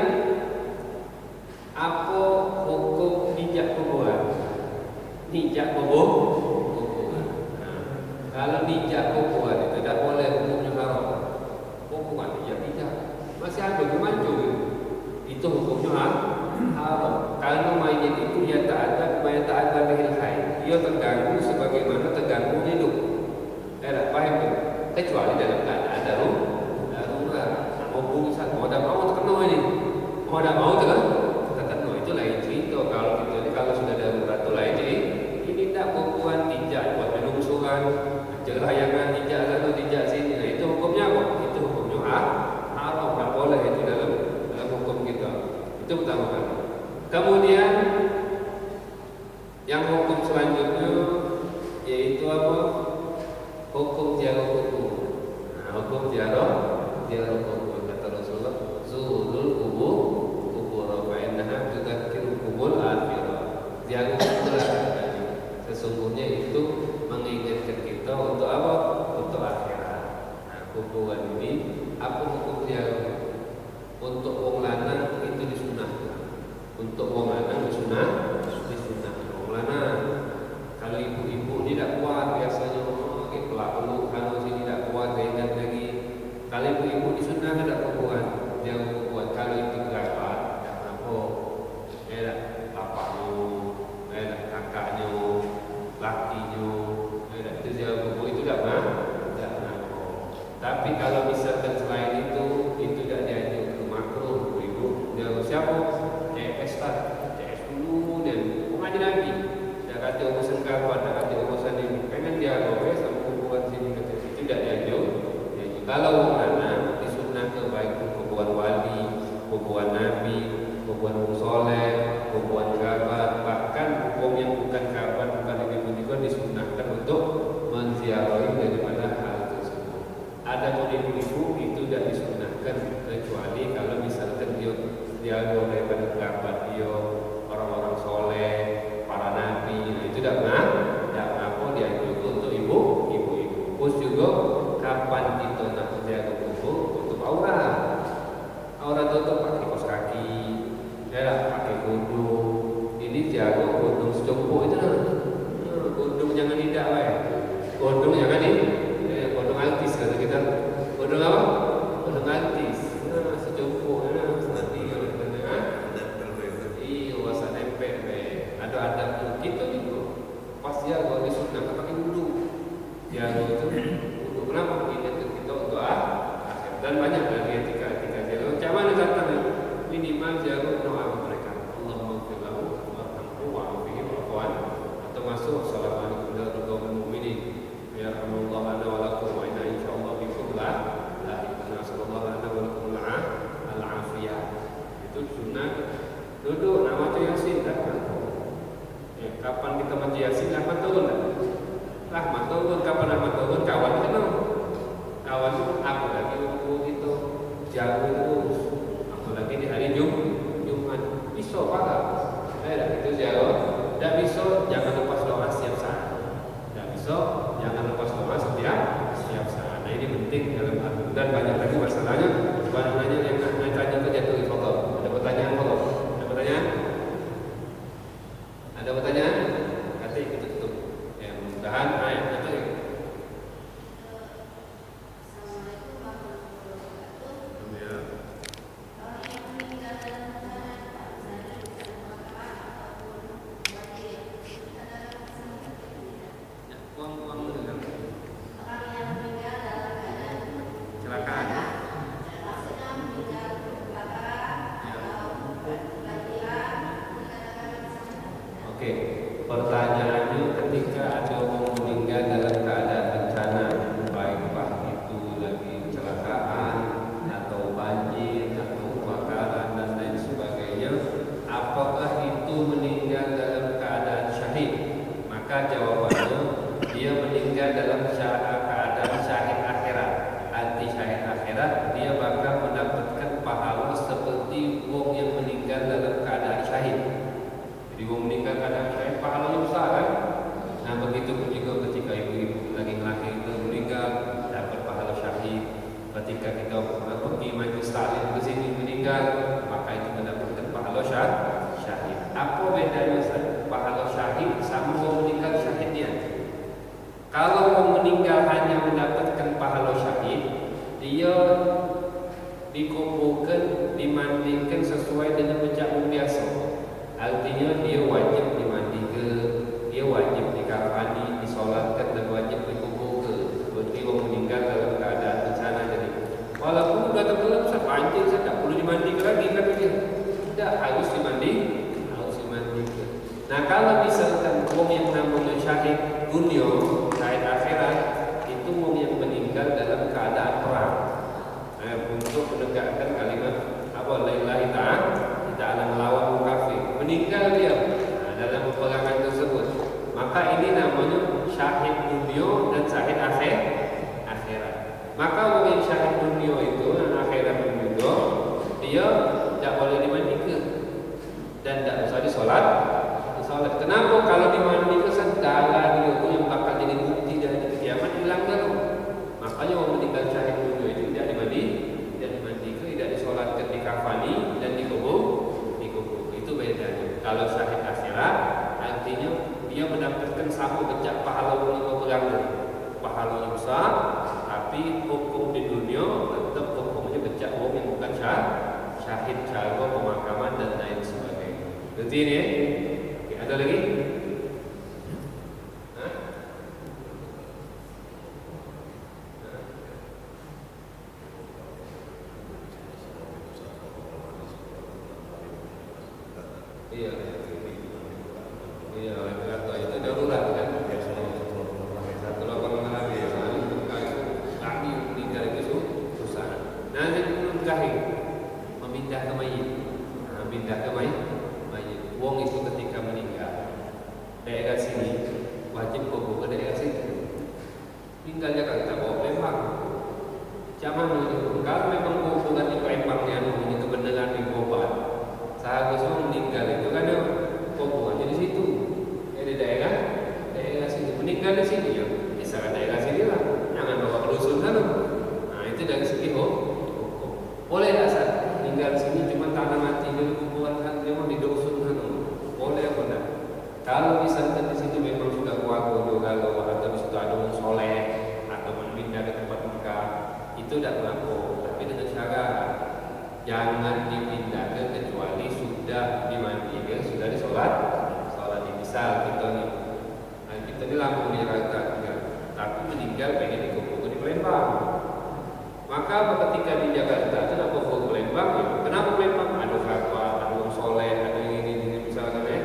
[SPEAKER 1] apa hukum nijak kuburan? Nijak kuburan. Nah, kalau nijak kuburan itu tidak boleh, hukumnya haram. Bukan nijak, masih ada kemancung. Itu hukumnya haram. Kalau mayit itu ya tak ada bihil hayy, dia terganggu sebagaimana terganggu hidup. Tidak paham tu. Kecuali dalam keadaan darurat. Hubung satu, mau tak mau terkena ini, mau tak mau terkena, itu lain cerita. Kalau sudah darurat itu lain jadi. Ini tak hubungan tidak buat penungsuran, jelayangan tidak lalu tidak sini. Nah, itu hukumnya apa? Itu hukumnya haram, tak boleh itu dalam hukum kita. Itu pertama kali. Kemudian yang hukum selanjutnya yaitu apa? Hukum ziarah kubur. Nah, hukum ziarah kubur kata Rasulullah, zuhurul kubur fa innaha tudzakiru kubul akhirah. Ziarah kubur sesungguhnya itu mengingatkan kita untuk apa? Untuk akhirat. Nah, kuburan ini apa hukum ziarah? Untuk wong lanang itu disunahkan. Untuk wong lanang disunahkan. Wong lanang kalau ibu-ibu ini tidak kuat biasanya peluk kalau sini tidak kuat ingat lagi. Kalau ibu-ibu disunahkan tidak kuburan, dia kuburan. Kalau itu kerabat, tidak apa. Bapaknya, kakaknya, lakinya, itu dia kubur itu tidak apa. Tapi kalau misalkan selain itu tidak dianjurkan makruh. Ibu dia siapa? Pesta, dulu dan mengaji lagi. Dah kata urusan kapan, dah kata urusan ini. Pengen dia goes sama kuburan sini kata situ tidak dianjur. Kalau mana disunnah ke baik kuburan wali, kuburan nabi, kuburan soleh, kuburan kerabat, bahkan hukum yang bukan kerabat, bukan ibu juga disunnahkan untuk menziarahi daripada hal tersebut. Ada ibu-ibu itu tidak disunnahkan kecuali kalau misalkan dia daripada kerabat dia, orang-orang soleh, para nabi, itu tidak apa dia juga untuk ibu-ibu. Terus juga kapan kita nak jaga kubur untuk aurat tutup pakai kaos kaki, pakai kudung. Ini jaga kudung secumpuk itu kudung jangan tidak kudung jangan kudung altis kata kita. Kudung apa? Kudung altis. Secumpuk nanti wasa nempel ada kita juga pas jaga disunah pakai kudung. Jaga itu kudung. Kenapa? Ingatkan kita untuk akhir. Dan banyak lagi etika jaga. Macam mana katanya? Minimal jaga doa mereka. Allahumma ighfir lahu warhamhu wa'afihi wa'fu anhu. Atau masuk assalamualaikum warahmatullahi wabarakatuh. Ya rahmatullah ana wa lakum wa inna insyaallah bikum la ilaha sallallahu ana wa lakum al-afiyah. Itu sunnah. Duduk nama tu Yasin kan? Kapan kita baca Yasin rahmat turun tak? Rahmat turun kapan rahmat turun? Kawan kenal. Kawan itu apa lagi waktu itu jauh terus. Apalagi di hari Jumat. Bisa parah. Itu jauh. Tak bisa jangan lepas doa setiap saat. Tak bisa jangan lepas doa setiap saat. Nah ini penting dalam hal dan banyak lagi masalahnya. Banyak nanya yang tanya tu jatuh di foto. Ada pertanyaan foto? Ada pertanyaan? Ada pertanyaan? Kata kita tutup. Mudah-mudahan ayat itu. Oke, pertanyaannya ketika ada orang meninggal dalam keadaan bencana, baik itu lagi kecelakaan atau banjir atau kebakaran dan lain sebagainya, apakah itu meninggal dalam keadaan syahid? Maka jawabannya dia meninggal dalam keadaan syahid akhirat. Arti syahid akhirat, dia bakal mendapatkan pahala seperti wong yang meninggal dalam keadaan syahid. Jadi orang meninggal keadaan syahid pahalanya besar kan? Nah begitu pun juga ketika ibu-ibu lagi melahirkan itu meninggal dapat pahala syahid. Ketika kita pergi majlis taklim ke sini meninggal, maka itu mendapatkan pahala syahid. Apa bedanya pahala syahid sama orang meninggal syahidnya? Kalau orang meninggal hanya mendapatkan pahala syahid, dia dikumpulkan, dimandikan sesuai dengan pencak biasa. Artinya dia wajib dimandikan, dia wajib dikafani, disolatkan dan wajib dikuburkan. Seperti orang meninggal dalam keadaan bencana. Jadi walaupun sudah tenggelam, banjir, saya tak perlu dimandikan lagi kan dia. Tidak harus dimandikan. Nah kalau misalkan orang yang namanya syahid dunia, syahid akhirat, itu orang yang meninggal dalam keadaan perang. Untuk menegakkan kalimat la ilaha ta'ala melawan kafir, meninggal dia dalam peperangan tersebut, maka ini namanya syahid dunia dan syahid akhirat. Maka orang yang syahid dunia itu dan akhirat juga, dia tidak boleh dimandikan dan tidak usah disolat. Kenapa? Kalau dimandikan darah dia itu yang bakal jadi bukti dari kiamat hilang dulu. Makanya orang meninggal syahid dunia itu tidak dimandikan, tidak disolatkan, dikafani dan dikubur. Itu bedanya. Kalau syahid akhirat artinya dia mendapatkan sama becak pahala yang berangkat. Pahalanya besar, tapi hukum di dunia tetap hukumnya becak orang yang bukan syahid, cara pemakaman dan lain sebagainya. Berarti ini ya? Ada lagi? Iya, itu darurat kan? Kalau orang lagi kami meninggal itu susah. Nanti menikahi, memindah ke mayit, pindah ke mayit. Wong itu ketika meninggal, daerah sini wajib kubur ke daerah situ. Tinggal Jakarta bawa Palembang. Zaman dulu kalau memang kuburan di Palembang yang ini kebenaran di Gobat. Seharusnya meninggal itu kan ya kuburannya di situ, di daerah sini. Meninggal di sini ya, misalkan daerah sini lah, jangan bawa ke dusun sana. Nah itu dari segi hukum. Boleh tak sah meninggal di sini cuma tanah mati dulu kuburan kan dia mau di dusun sana. Boleh apa enggak? Kalau misalkan di situ memang sudah keluarga kalau atau di situ ada orang soleh atau pindah ke tempat Mekah, itu tidak berlaku. Tapi dengan syarat jangan dipindahkan kecuali sudah dimandikan, sudah disolat. Misal kita di Lampung di Jakarta, tapi meninggal pengen dikubur di Palembang. Maka ketika di Jakarta kenapa kubur Palembang? Ya, kenapa Palembang? Ada fatwa, ada orang soleh, ada ini misalkan ya.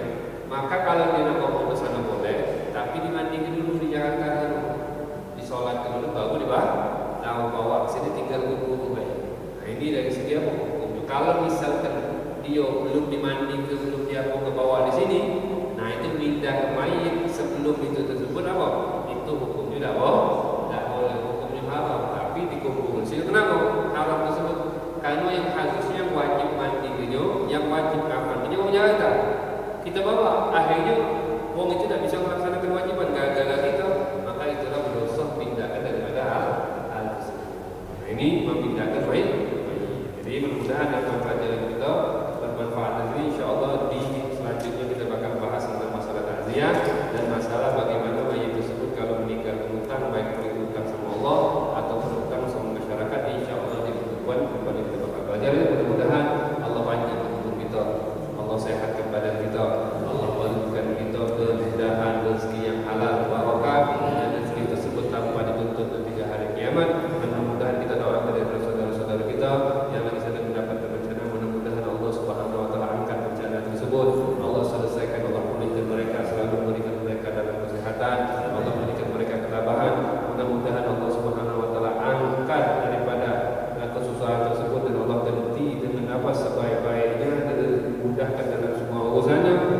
[SPEAKER 1] Maka kalau dia nak kubur ke sana boleh, tapi dimandikan dulu di Jakarta dulu, disolatkan dulu baru bawa ke sini tinggal kubur. Nah ini dari segi apa? Kalau misalkan dia belum dimandikan, belum dia mau ke bawah di sini, nah itu pindah ke mayit sebelum itu tersebut apa? Itu hukumnya tidak boleh, hukumnya haram. Tapi dikubur. Kenapa haram tersebut? Karena yang harusnya wajib mandinya, yang wajib kafannya orang Jakarta. Kita bawa, akhirnya orang itu tidak bisa melaksanakan kewajiban gara-gara kita, maka itulah berdosa pindahkan daripada hal tersebut. Nah ini memindahkan mayit. Jadi mudah-mudahan apa pelajaran kita bermanfaat nanti. Insyaallah di selanjutnya kita bakal bahas tentang masalah takziah dan masalah bagaimana mayit tersebut kalau meninggal berhutang, baik berhutang sama Allah atau berhutang sama masyarakat. Insyaallah di pertemuan kembali kita bakal belajar. Mudah-mudahan Allah panjang umur kita, Allah sehatkan badan kita, Allah berikan kita kemudahan rezeki yang halal, barokah sana